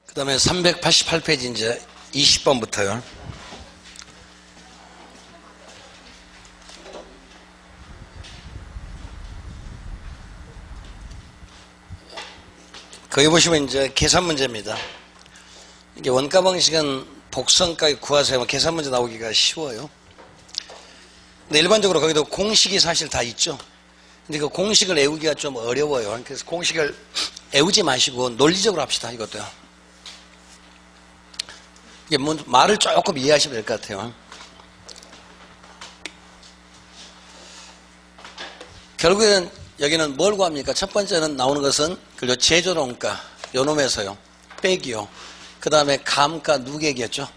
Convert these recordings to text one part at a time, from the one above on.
그 다음에 388페이지 이제 20번부터요. 거기 보시면 이제 계산 문제입니다. 이게 원가 방식은 복선가액 구하세요. 계산 문제 나오기가 쉬워요. 근데 일반적으로 거기도 공식이 사실 다 있죠. 근데 그 공식을 외우기가 좀 어려워요. 그래서 공식을 외우지 마시고 논리적으로 합시다. 이것도요. 이게 말을 조금 이해하시면 될 것 같아요. 결국에는 여기는 뭘 구합니까? 첫 번째는 나오는 것은 제조원가 요 놈에서요. 빼기요. 그 다음에 감가 누계액이었죠.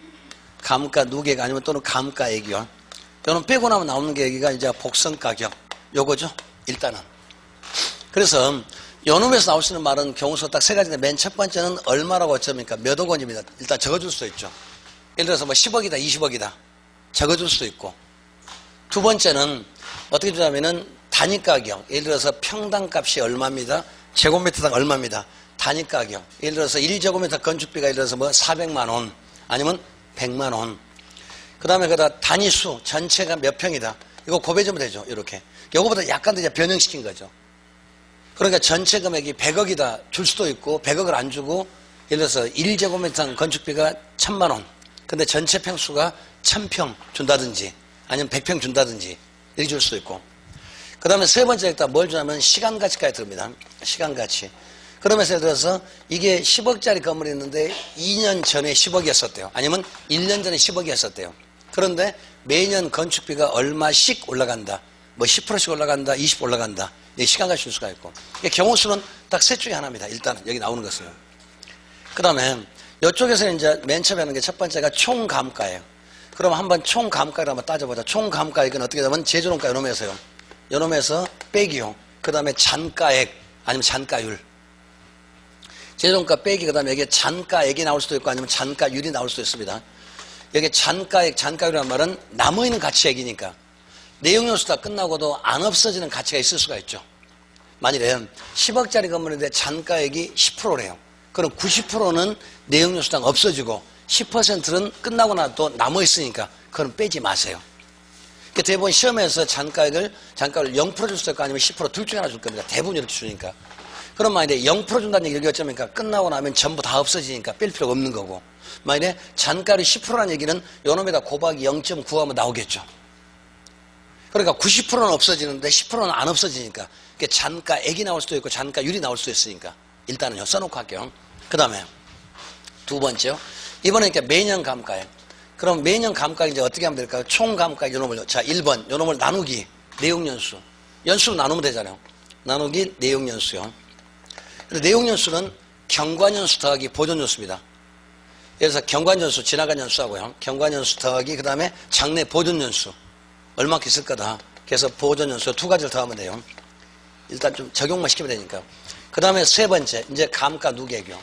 감가 누계액 아니면 또는 감가액이요. 요놈 빼고 나면 나오는 게 여기가 이제 복선 가격 요거죠. 일단은. 그래서 요 놈에서 나올 수 있는 말은 경우수 딱 세 가지인데 맨 첫 번째는 얼마라고 어쩌니까 몇억 원입니다. 일단 적어줄 수 있죠. 예를 들어서 뭐 10억이다 20억이다 적어줄 수도 있고, 두 번째는 어떻게 주냐면은 단위가격, 예를 들어서 평당값이 얼마입니다. 제곱미터당 얼마입니다. 단위가격, 예를 들어서 1제곱미터 건축비가 예를 들어서 뭐 400만원 아니면 100만원. 그 다음에 그다 단위수 전체가 몇 평이다. 이거 곱해주면 되죠. 이렇게. 요거보다 약간 더 이제 변형시킨 거죠. 그러니까 전체 금액이 100억이다 줄 수도 있고 100억을 안 주고 예를 들어서 1제곱미터 건축비가 1000만원. 근데 전체 평수가 1000평 준다든지 아니면 100평 준다든지 이렇게 줄 수도 있고. 그 다음에 세 번째 일단 뭘 주냐면 시간가치까지 들어옵니다. 시간가치. 그러면서 예를 들어서 이게 10억짜리 건물이 있는데 2년 전에 10억이었었대요. 아니면 1년 전에 10억이었었대요. 그런데 매년 건축비가 얼마씩 올라간다. 뭐 10%씩 올라간다. 20% 올라간다. 시간가치 줄 수가 있고. 경우수는 딱 셋 중에 하나입니다. 일단 여기 나오는 것은. 그 다음에 이쪽에서 이제 맨 처음에 하는 게 첫 번째가 총감가예요. 그럼 한번 총감가를 한번 따져보자. 총감가액은 어떻게 되면 제조원가 요놈에서요. 요놈에서 빼기요. 그 다음에 잔가액 아니면 잔가율. 제조원가 빼기 그 다음에 여기에 잔가액이 나올 수도 있고 아니면 잔가율이 나올 수도 있습니다. 여기 잔가액, 잔가율이라는 말은 남아있는 가치액이니까 내용요소 다 끝나고도 안 없어지는 가치가 있을 수가 있죠. 만일에 10억짜리 건물인데 잔가액이 10%래요. 그럼 90%는 내용요소당 없어지고 10%는 끝나고 나도 남아있으니까 그건 빼지 마세요. 대부분 시험에서 잔가율 0% 줄 수도 있고 아니면 10% 둘 중에 하나 줄 겁니다. 대부분 이렇게 주니까. 그럼 만약에 0% 준다는 얘기를 어쩌니까 끝나고 나면 전부 다 없어지니까 뺄 필요가 없는 거고, 만약에 잔가율이 10%라는 얘기는 요놈에다 곱하기 0.9 하면 나오겠죠. 그러니까 90%는 없어지는데 10%는 안 없어지니까 잔가액이 나올 수도 있고 잔가율이 나올 수도 있으니까 일단은 써놓고 할게요. 그 다음에 두 번째요. 이번에 매년 감가액. 그럼 매년 감가액 이제 어떻게 하면 될까요? 총 감가액 요놈을, 자 1번 요놈을 나누기 내용연수. 연수로 나누면 되잖아요. 나누기 내용연수요. 그래서 내용연수는 경관연수 더하기 보존연수입니다. 그래서 경관연수 지나간 연수하고요. 경관연수 더하기 그 다음에 장래 보존연수. 얼마큼 있을 거다. 그래서 보존연수 두 가지를 더하면 돼요. 일단 좀 적용만 시키면 되니까. 그 다음에 세 번째 이제 감가 누계액이요.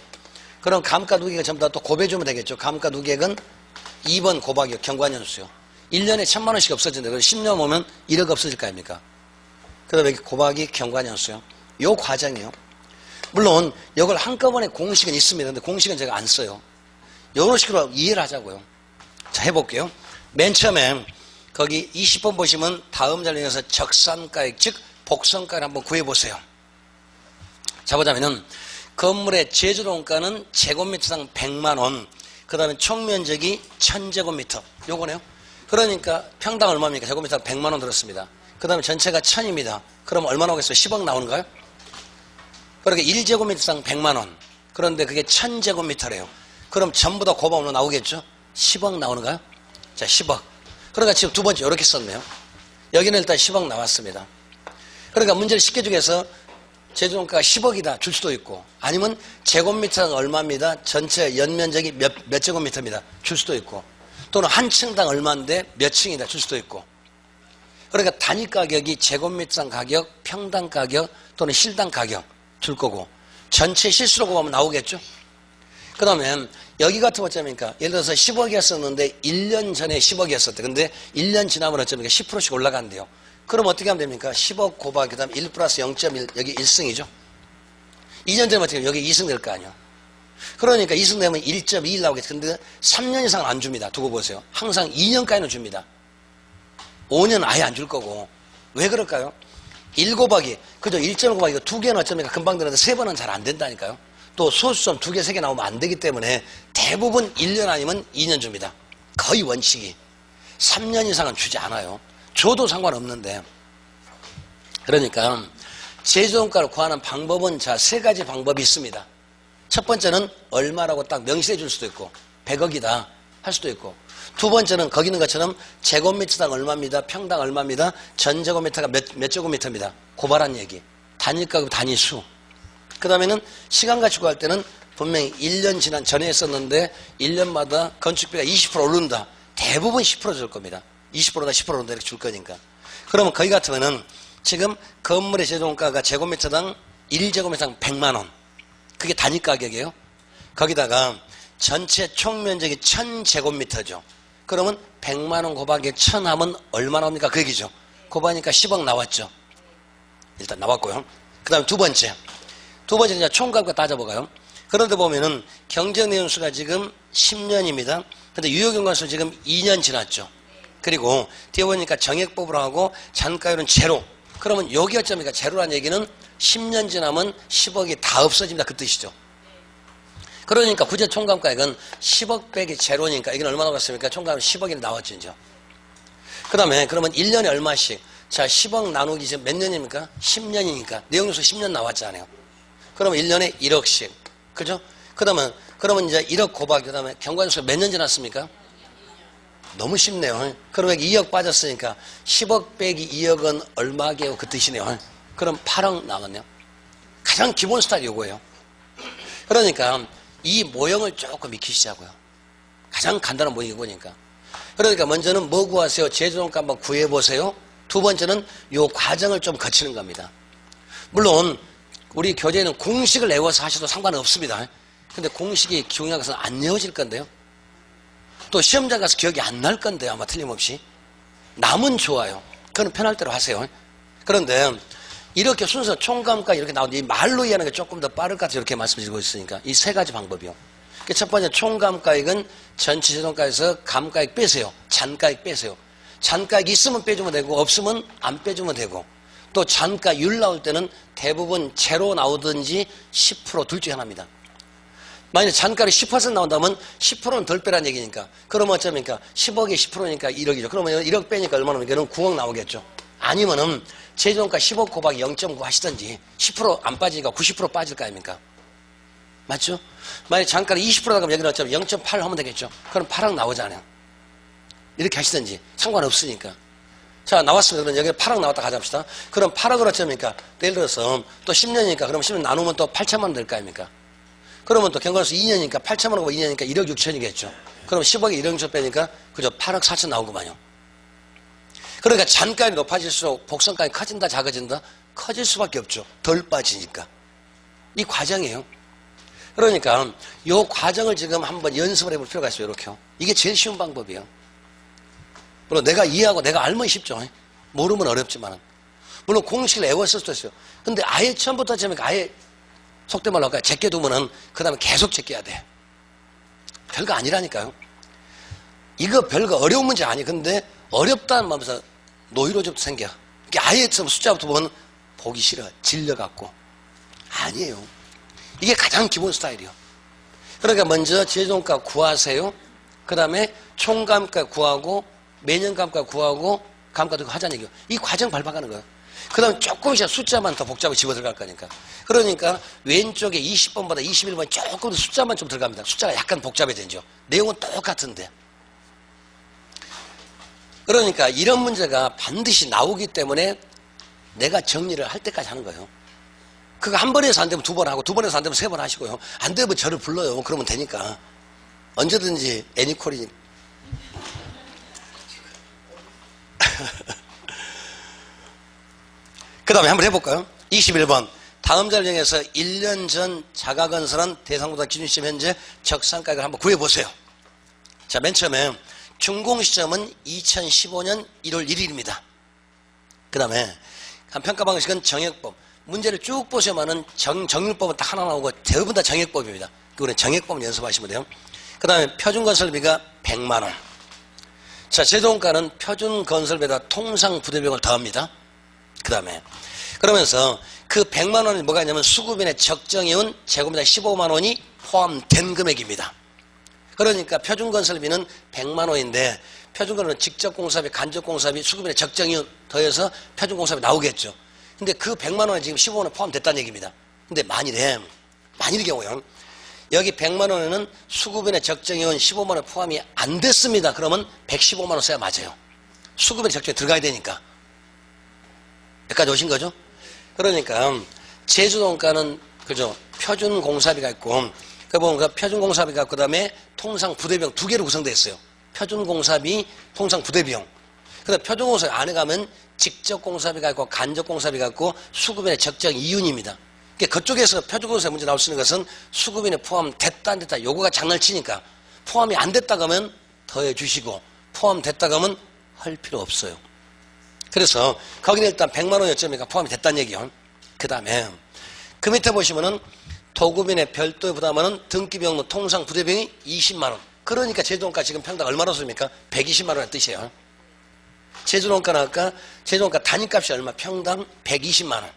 그럼 감가 누계액을 전부 다 또 곱해주면 되겠죠. 감가 누계액은 2번 곱하기 경관연수요. 1년에 1000만원씩 없어진다. 그래서 10년 오면 1억 없어질 거 아닙니까? 그 다음에 곱하기 경관연수요. 요 과정이요. 물론 이걸 한꺼번에 공식은 있습니다. 근데 공식은 제가 안 써요. 이런 식으로 이해를 하자고요. 자, 해볼게요. 맨 처음에 거기 20번 보시면 다음 자료에서 적산가액 즉 복선가를 한번 구해보세요. 자, 보자면은 건물의 제조원가는 제곱미터당 100만원, 그 다음에 총면적이 1000제곱미터 요거네요. 그러니까 평당 얼마입니까? 제곱미터당 100만원 들었습니다. 그 다음에 전체가 1000입니다. 그럼 얼마 나오겠어요? 10억 나오는가요? 그러니까 1제곱미터당 100만원. 그런데 그게 1000제곱미터래요. 그럼 전부 다 곱하면 나오겠죠? 10억 나오는가요? 자, 10억. 그러니까 지금 두 번째 이렇게 썼네요. 여기는 일단 10억 나왔습니다. 그러니까 문제를 쉽게 주기 위해서 제조원가가 10억이다 줄 수도 있고, 아니면 제곱미터당 얼마입니다. 전체 연면적이 몇 제곱미터입니다. 줄 수도 있고, 또는 한 층당 얼마인데 몇 층이다 줄 수도 있고. 그러니까 단위 가격이 제곱미터당 가격, 평당 가격 또는 실당 가격 줄 거고, 전체 실수로 곱하면 나오겠죠. 그 다음에 여기 같은 거 어쩌니까 예를 들어서 10억이었었는데 1년 전에 10억이었었대. 근데 1년 지나면 어쩌니까 10%씩 올라간대요. 그럼 어떻게 하면 됩니까? 10억 곱하기 그 다음 1 플러스 0.1 여기 1승이죠. 2년 전에 어떻게 하면 여기 2승 될 거 아니에요. 그러니까 이승 되면 1.21 나오겠죠. 근데 3년 이상 안 줍니다. 두고 보세요. 항상 2년까지는 줍니다. 5년 아예 안 줄 거고. 왜 그럴까요? 1 곱하기, 그죠? 1.5 곱하기 2개는 어쩌니까 금방 되는데 3번은 잘 안 된다니까요. 또 소수점 2개, 3개 나오면 안 되기 때문에 대부분 1년 아니면 2년 줍니다. 거의 원칙이. 3년 이상은 주지 않아요. 줘도 상관없는데. 그러니까 제조원가를 구하는 방법은 자, 3가지 방법이 있습니다. 첫 번째는 얼마라고 딱 명시해 줄 수도 있고 100억이다 할 수도 있고, 두 번째는 거기 있는 것처럼 제곱미터당 얼마입니다. 평당 얼마입니다. 전 제곱미터가 몇 제곱미터입니다. 고발한 얘기. 단위가격 단위수. 그 다음에는 시간같이 구할 때는 분명히 1년 지난 전에 했었는데 1년마다 건축비가 20% 오른다. 대부분 10% 줄 겁니다. 20%나 10% 오른다 이렇게 줄 거니까. 그러면 거기 같으면은 지금 건물의 제조원가가 제곱미터당 1제곱미터당 100만 원. 그게 단위 가격이에요. 거기다가 전체 총면적이 1000제곱미터죠. 그러면 100만 원 곱하기 1000 하면 얼마 나옵니까? 그 얘기죠. 곱하니까 10억 나왔죠. 일단 나왔고요. 그 다음에 두 번째 이제 총값과 따져보가요. 그런데 보면은 경제내용수가 지금 10년입니다. 근데 유효경과수 지금 2년 지났죠. 그리고 뒤에 보니까 정액법으로 하고 잔가율은 제로. 그러면 여기 어쩌니까 제로란 얘기는 10년 지나면 10억이 다 없어집니다. 그 뜻이죠. 그러니까 구제 총감가액은 10억 빼기 제로니까 이건 얼마 나왔습니까? 총감은 10억이 나왔죠. 이제. 그 다음에 그러면 1년에 얼마씩? 자, 10억 나누기 지금 몇 년입니까? 10년이니까. 내용요소 10년 나왔잖아요. 그러면 1년에 1억씩. 그죠? 그러면 이제 1억 곱하기, 그 다음에 경과요소가 몇 년 지났습니까? 너무 쉽네요. 그러면 2억 빠졌으니까 10억 빼기 2억은 얼마게요? 그 뜻이네요. 그럼 8억 나왔네요. 가장 기본 스타일이 이거예요. 그러니까 이 모형을 조금 익히시자고요. 가장 간단한 모형이 이거니까. 그러니까 먼저는 뭐 구하세요? 제조원가 한번 구해보세요. 두 번째는 이 과정을 좀 거치는 겁니다. 물론 우리 교재에는 공식을 외워서 하셔도 상관없습니다. 근데 공식이 기억나 가서 안 외워질 건데요. 또 시험장 가서 기억이 안 날 건데요. 아마 틀림없이. 남은 좋아요. 그건 편할 대로 하세요. 그런데 이렇게 순서 총감가 이렇게 나오는데 이 말로 이해하는 게 조금 더 빠를 것 같아서 이렇게 말씀드리고 있으니까 이 3가지 방법이요. 첫 번째 총감가액은 전체 제조원가에서 감가액 빼세요. 잔가액 빼세요. 잔가액 있으면 빼주면 되고 없으면 안 빼주면 되고, 또 잔가율 나올 때는 대부분 제로 나오든지 10% 둘 중에 하나입니다. 만약에 잔가율이 10% 나온다면 10%는 덜 빼라는 얘기니까. 그러면 어쩌니까 10억에 10%니까 1억이죠. 그러면 1억 빼니까 얼마나 나오니까 9억 나오겠죠. 아니면은 제조원가 10억 곱하기 0.9 하시든지 10% 안 빠지니까 90% 빠질 거 아닙니까? 맞죠? 만약에 잔가가 20%다 그러면 여기는 어쩌면 0.8 하면 되겠죠. 그럼 8억 나오잖아요. 이렇게 하시든지 상관없으니까. 자, 나왔습니다. 그럼 여기 8억 나왔다 가져갑시다. 그럼 8억을 어쩌니까 예를 들어서 또 10년이니까 그럼 10년 나누면 또 8천만 원 될 거 아닙니까? 그러면 또 경과로서 2년이니까 8천만 원하고 2년이니까 1억 6천이겠죠. 그럼 10억에 1억 6천 빼니까 그죠? 8억 4천 나오구만요. 그러니까 잔가율이 높아질수록 복선가율이 커진다 작아진다? 커질 수밖에 없죠. 덜 빠지니까. 이 과정이에요. 그러니까 이 과정을 지금 한번 연습을 해볼 필요가 있어요. 이렇게요. 이게 제일 쉬운 방법이에요. 물론 내가 이해하고 내가 알면 쉽죠. 모르면 어렵지만. 물론 공식을 외웠을 수도 있어요. 근데 아예 처음부터 하자면 아예 속된 말로 할까요? 제껴 두면은 그 다음에 계속 제껴야 돼. 별거 아니라니까요. 이거 별거 어려운 문제 아니에요. 근데 어렵다는 마음에서 노이로 좀 생겨. 이게 아예 숫자부터 보면 보기 싫어. 질려갖고. 아니에요. 이게 가장 기본 스타일이요. 그러니까 먼저 제조원가 구하세요. 그 다음에 총감가 구하고 매년감가 구하고 감가도 하자는 얘기예요. 이 과정 밟아가는 거예요. 그 다음에 조금씩 숫자만 더 복잡하게 집어 들어갈 거니까. 그러니까 왼쪽에 20번보다 21번 조금 더 숫자만 좀 들어갑니다. 숫자가 약간 복잡해지죠. 내용은 똑같은데. 그러니까 이런 문제가 반드시 나오기 때문에 내가 정리를 할 때까지 하는 거예요. 그거 한 번 해서 안 되면 2번 하고 2번 해서 안 되면 3번 하시고요. 안 되면 저를 불러요. 그러면 되니까. 언제든지 애니콜이. 그 다음에 한번 해볼까요? 21번. 다음 자료를 이용해서 1년 전 자가건설한 대상보다 기준시점 현재 적산가격을 한번 구해보세요. 자, 맨 처음에 준공시점은 2015년 1월 1일입니다. 그 다음에 평가 방식은 정액법. 문제를 쭉 보시면은 정률법은 딱 하나 나오고 대부분 다 정액법입니다. 그거는 정액법을 연습하시면 돼요. 그 다음에 표준건설비가 100만 원. 자, 제조원가는 표준건설비에다 통상부대비용을 더합니다. 그 다음에 그러면서 그 100만 원이 뭐가 있냐면 수급인의 적정이온 제곱미터 15만 원이 포함된 금액입니다. 그러니까 표준건설비는 100만 원인데 표준건설비는 직접공사비, 간접공사비, 수급인의 적정이온 더해서 표준공사비 나오겠죠. 근데 그 100만 원에 지금 15만 원 포함됐다는 얘기입니다. 근데 만일의 경우요. 여기 100만 원에는 수급인의 적정이온 15만 원 포함이 안 됐습니다. 그러면 115만 원 써야 맞아요. 수급인의 적정이 들어가야 되니까. 여기까지 오신 거죠? 그러니까 제조원가는 그죠? 표준공사비가 있고 그 보면 표준공사비가 있고 그다음에 통상부대비용 두 개로 구성되어 있어요. 표준공사비, 통상부대비용. 그다음 표준공사비 안에 가면 직접공사비가 있고 간접공사비가 있고 수급인의 적정 이윤입니다. 그러니까 그쪽에서 표준공사비 문제 나올 수 있는 것은 수급인에 포함됐다 안 됐다 요거가 장난치니까 포함이 안 됐다 그러면 더해 주시고 포함됐다 그러면 할 필요 없어요. 그래서 거기는 일단 100만 원이었으니까 포함이 됐다는 얘기요. 그 다음에 그 밑에 보시면은 도급인의 별도의 부담하는 등기비용은 통상 부대비용이 20만 원. 그러니까 제조원가 지금 평당 얼마나 씁니까? 120만 원의 뜻이에요. 제조원가는 아까 제조원가 단위값이 얼마? 평당 120만 원.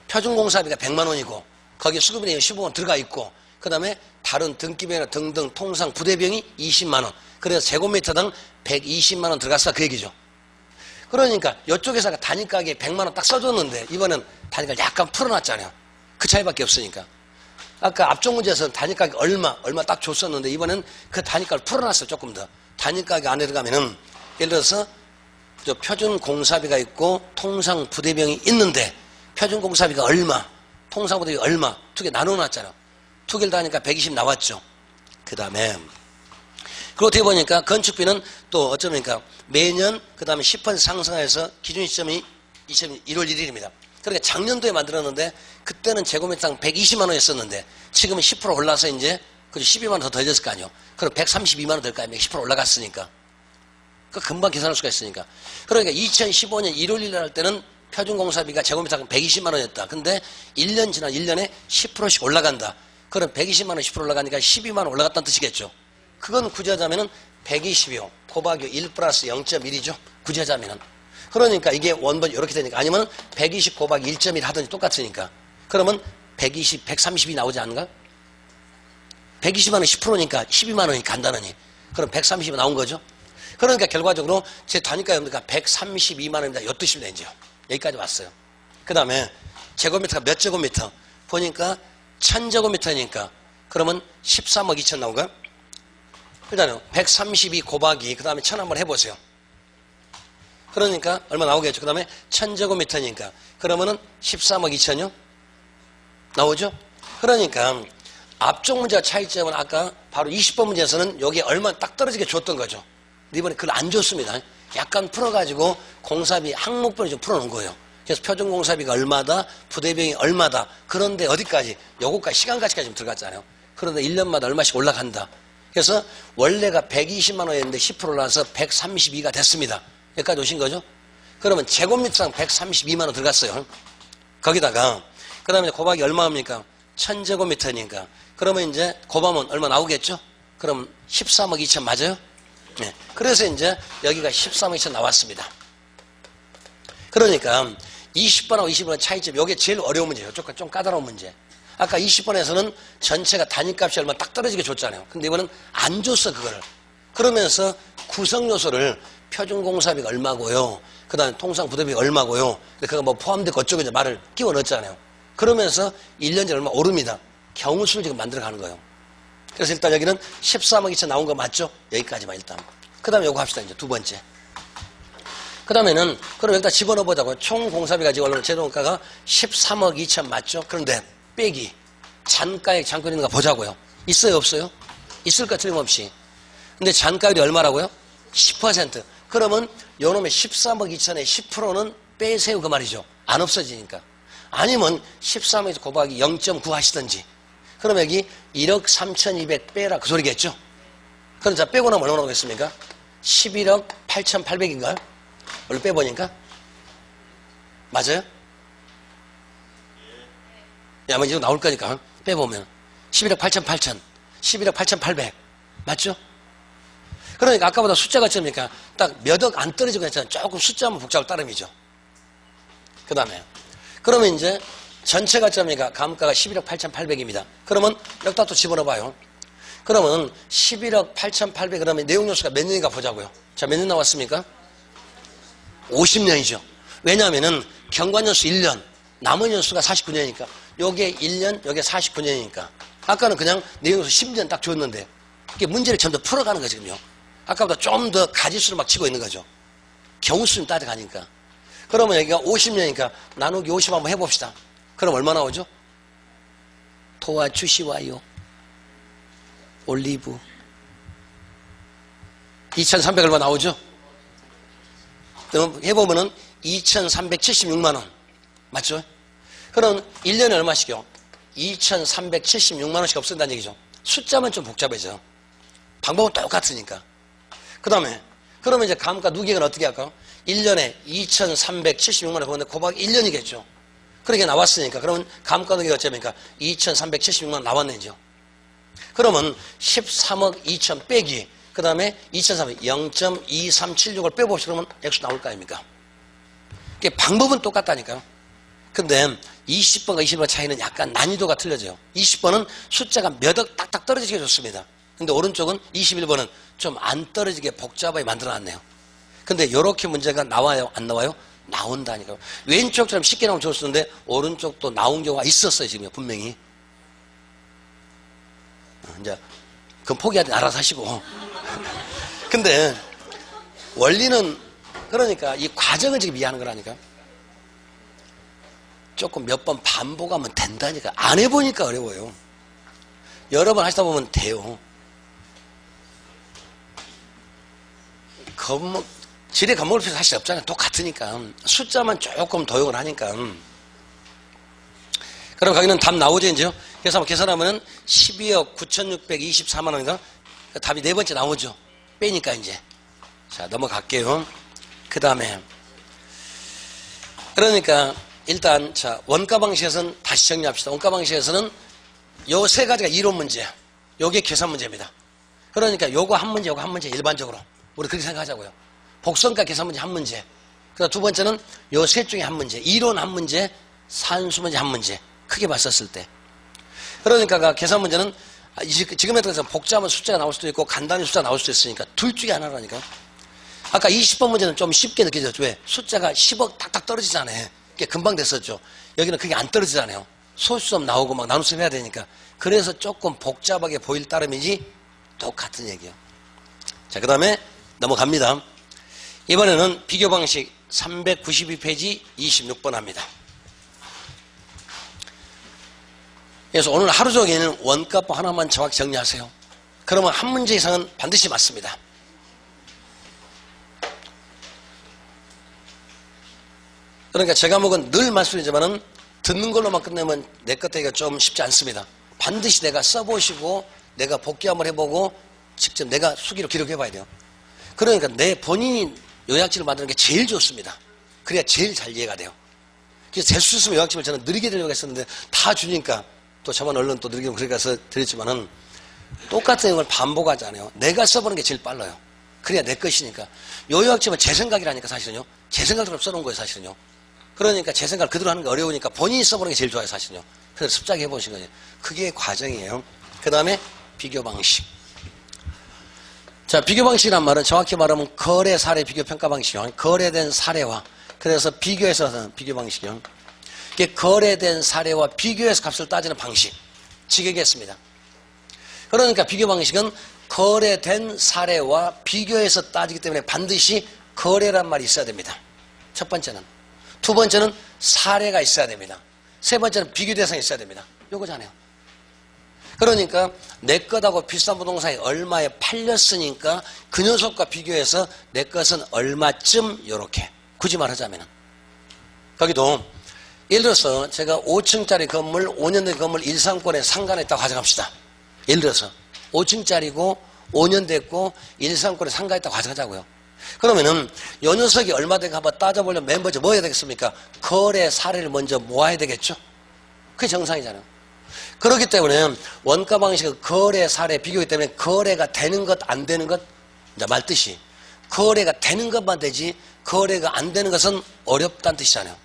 표준공사비가 100만 원이고 거기에 수급인의 15만 들어가 있고 그 다음에 다른 등기비용이나 등등 통상 부대비용이 20만 원. 그래서 제곱미터당 120만 원 들어갔어 그 얘기죠. 그러니까 이쪽에서 단위가격에 100만 원 딱 써줬는데 이번엔 단위가를 약간 풀어놨잖아요. 그 차이밖에 없으니까. 아까 앞쪽 문제에서는 단위가격 얼마 딱 줬었는데 이번엔 그 단위가를 풀어놨어요. 조금 더. 단위가격 안에 들어가면은 예를 들어서 저 표준공사비가 있고 통상부대비용이 있는데 표준공사비가 얼마, 통상부대비용이 얼마 두 개 나눠놨잖아요. 두 개를 다 하니까 120 나왔죠. 그 다음에 그리고 어떻게 보니까 건축비는 또 어쩌니까 매년 그 다음에 10% 상승해서 기준 시점이 1월 1일입니다. 그러니까 작년도에 만들었는데 그때는 제곱미터당 120만 원이었었는데 지금은 10% 올라서 이제 12만 원 더 더해졌을 거 아니에요. 그럼 132만 원 될 거 아니에요. 10% 올라갔으니까. 그 금방 계산할 수가 있으니까. 그러니까 2015년 1월 1일 할 때는 표준공사비가 제곱미터당 120만 원이었다. 근데 1년 지난 1년에 10%씩 올라간다. 그럼 120만 원 10% 올라가니까 12만 원 올라갔다는 뜻이겠죠. 그건 구제하자면은 120이요. 곱하기 1 플러스 0.1이죠. 구제하자면은. 그러니까 이게 원본 이렇게 되니까 아니면 120 곱하기 1.1 하든지 똑같으니까. 그러면 120, 130이 나오지 않는가? 120만 원 10%니까 12만 원이 간단하니. 그럼 130이 나온 거죠. 그러니까 결과적으로 제 단위가 뭡니까? 132만 원입니다. 요 뜻입니다. 이제 여기까지 왔어요. 그 다음에 제곱미터가 몇 제곱미터? 보니까 1000제곱미터니까 그러면 13억 2천 나온가? 일단은 132 곱하기 그 다음에 1000 한번 해보세요. 그러니까 얼마 나오겠죠. 그 다음에 1000제곱미터니까 그러면은 13억 2천이요? 나오죠? 그러니까 앞쪽 문제와 차이점은 아까 바로 20번 문제에서는 여기에 얼마 딱 떨어지게 줬던 거죠. 근데 이번에 그걸 안 줬습니다. 약간 풀어가지고 공사비 항목별로 좀 풀어놓은 거예요. 그래서 표준공사비가 얼마다, 부대비용이 얼마다. 그런데 어디까지? 요거까지 시간까지까지 좀 들어갔잖아요. 그런데 1년마다 얼마씩 올라간다. 그래서 원래가 120만 원이었는데 10% 올라서 132가 됐습니다. 여기까지 오신 거죠? 그러면 제곱미터당 132만 원 들어갔어요. 거기다가 그 다음에 곱하기 얼마입니까? 1000제곱미터니까 그러면 이제 곱하면 얼마 나오겠죠? 그럼 13억 2천 맞아요? 네. 그래서 이제 여기가 13억 2천 나왔습니다. 그러니까 20번하고 20번의 차이점 이게 제일 어려운 문제예요. 좀 까다로운 문제. 아까 20번에서는 전체가 단위값이 얼마 딱 떨어지게 줬잖아요. 근데 이번엔 안 줬어 그거를. 그러면서 구성요소를 표준공사비가 얼마고요. 그 다음에 통상부대비가 얼마고요. 그거 뭐 포함되고 어쩌고 이제 말을 끼워 넣었잖아요. 그러면서 1년 전에 얼마 오릅니다. 경우수를 지금 만들어가는 거예요. 그래서 일단 여기는 13억 2천 나온 거 맞죠? 여기까지만 일단. 그 다음에 요거 합시다. 이제 두 번째. 그 다음에는 그럼 여기다 집어넣어보자고요. 총 공사비가 지금 얼마나 제조원가가 13억 2천 맞죠? 그런데 빼기 잔가액 잔권 있는가 보자고요. 있어요 없어요? 있을까 틀림없이. 근데 잔가율이 얼마라고요? 10%. 그러면 요놈의 13억 2천의 10%는 빼세요 그 말이죠. 안 없어지니까. 아니면 13억 곱하기 0.9 하시든지. 그럼 여기 1억 3,200 빼라 그 소리겠죠. 그럼 자 빼고 나면 얼마나 오겠습니까? 11억 8,800인가요? 원래 빼보니까 맞아요? 야, 아마 이거 나올 거니까 빼보면 11억 8천, 11억 8,800. 맞죠? 그러니까 아까보다 숫자가 점이니까 딱 몇 억 안 떨어지고 했잖아요. 조금 숫자만 복잡할 따름이죠. 그 다음에 그러면 이제 전체가 점이니까 감가가 11억 8,800입니다. 그러면 여기다 또 집어넣어봐요. 그러면 11억 8,800 그러면 내용 요소가 몇 년인가 보자고요. 자, 몇 년 나왔습니까? 50년이죠. 왜냐하면은 경과년수 1년, 남은 연수가 49년이니까 요게 1년, 요게 49년이니까 아까는 그냥 내용 요소 10년 딱 줬는데 이게 문제를 점점 풀어가는 거거든요. 아까보다 좀 더 가지수를 막 치고 있는 거죠. 경우수는 따라가니까. 그러면 여기가 50년이니까 나누기 50 한번 해봅시다. 그럼 얼마 나오죠? 도와주시와요. 올리브 2,300 얼마 나오죠? 그럼 해보면은 2,376만원 맞죠? 그럼 1년에 얼마씩요? 2,376만원씩 없앤다는 얘기죠. 숫자만 좀 복잡해져. 방법은 똑같으니까. 그 다음에 그러면 이제 감가 누계는 어떻게 할까요? 1년에 2,376만원 그런데 고박 1년이겠죠. 그렇게 나왔으니까 그러면 감가 누계가 어쩌니까 2,376만원 나왔네죠. 그러면 13억 2천 빼기 그 다음에 2,300 0.2376을 빼봅시다. 그러면 액수 나올 거 아닙니까? 이게 방법은 똑같다니까요. 근데 20번과 21번 차이는 약간 난이도가 틀려져요. 20번은 숫자가 몇 억 딱딱 떨어지게 좋습니다. 근데 오른쪽은 21번은 좀 안 떨어지게 복잡하게 만들어놨네요. 근데 이렇게 문제가 나와요? 안 나와요? 나온다니까요. 왼쪽처럼 쉽게 나오면 좋았었는데 오른쪽도 나온 경우가 있었어요. 지금 분명히. 이제 그건 포기하지 알아서 하시고. 근데 원리는 그러니까 이 과정을 지금 이해하는 거라니까. 조금 몇 번 반복하면 된다니까. 안 해보니까 어려워요. 여러 번 하시다 보면 돼요. 지뢰 겁먹을 필요 사실 없잖아요. 똑같으니까. 숫자만 조금 도용을 하니까. 그럼 거기는 답 나오죠, 이제요? 그래서 한번 계산하면은 12억 9,624만 원인가? 답이 네 번째 나오죠. 빼니까 이제. 자, 넘어갈게요. 그 다음에. 그러니까 일단, 자, 원가 방식에서는 다시 정리합시다. 원가 방식에서는 요 세 가지가 이론 문제. 요게 계산 문제입니다. 그러니까 요거 한 문제, 요거 한 문제 일반적으로. 우리 그렇게 생각하자고요. 복선가 계산 문제 한 문제. 그다음 두 번째는 요 셋 중에 한 문제. 이론 한 문제, 산수 문제 한 문제. 크게 봤었을 때. 그러니까 계산 문제는 지금에 따라서 복잡한 숫자가 나올 수도 있고 간단한 숫자가 나올 수도 있으니까 둘 중에 하나라니까. 아까 20번 문제는 좀 쉽게 느껴졌죠. 왜? 숫자가 10억 딱딱 떨어지잖아요. 그게 금방 됐었죠. 여기는 그게 안 떨어지잖아요. 소수점 나오고 막 나눗셈 해야 되니까. 그래서 조금 복잡하게 보일 따름이지 똑같은 얘기예요. 자, 그 다음에 넘어갑니다. 이번에는 비교 방식 392페이지 26번 합니다. 그래서 오늘 하루 종일 원가법 하나만 정확히 정리하세요. 그러면 한 문제 이상은 반드시 맞습니다. 그러니까 제 과목은 늘 말씀드리지만은 듣는 걸로만 끝내면 내 것들이가 좀 쉽지 않습니다. 반드시 내가 써보시고 내가 복기 한번 해보고 직접 내가 수기로 기록해 봐야 돼요. 그러니까 내 본인이 요약집을 만드는 게 제일 좋습니다. 그래야 제일 잘 이해가 돼요. 그래서 될 수 있으면 요약집을 저는 느리게 드리려고 했었는데 다 주니까 또 저만 얼른 또 느리게 그렇게 해서 드렸지만은 똑같은 내용을 반복하지 않아요. 내가 써보는 게 제일 빨라요. 그래야 내 것이니까. 요 요약집은 제 생각이라니까 사실은요. 제 생각대로 써놓은 거예요 사실은요. 그러니까 제 생각을 그대로 하는 게 어려우니까 본인이 써보는 게 제일 좋아요 사실은요. 그래서 습작해 보신 거예요. 그게 과정이에요. 그 다음에 비교 방식. 자, 비교 방식이란 말은 정확히 말하면 거래 사례 비교 평가 방식이요. 거래된 사례와 그래서 비교해서 비교 방식이요. 이게 거래된 사례와 비교해서 값을 따지는 방식. 지게겠습니다. 그러니까 비교 방식은 거래된 사례와 비교해서 따지기 때문에 반드시 거래란 말이 있어야 됩니다. 첫 번째는. 두 번째는 사례가 있어야 됩니다. 세 번째는 비교 대상이 있어야 됩니다. 요거잖아요. 그러니까 내 것하고 비싼 부동산이 얼마에 팔렸으니까 그 녀석과 비교해서 내 것은 얼마쯤 요렇게 굳이 말하자면 거기도 예를 들어서 제가 5층짜리 건물 5년 된 건물 일산권에 상가에 있다고 가정합시다. 예를 들어서 5층짜리고 5년 됐고 일산권에 상가에 있다고 가정하자고요. 그러면은 요 녀석이 얼마 된가 한번 따져보려면 맨 먼저 뭐 해야 되겠습니까? 거래 사례를 먼저 모아야 되겠죠. 그게 정상이잖아요. 그렇기 때문에 원가 방식은 거래, 사례, 비교이기 때문에 거래가 되는 것, 안 되는 것, 이제 말뜻이 거래가 되는 것만 되지 거래가 안 되는 것은 어렵다는 뜻이잖아요.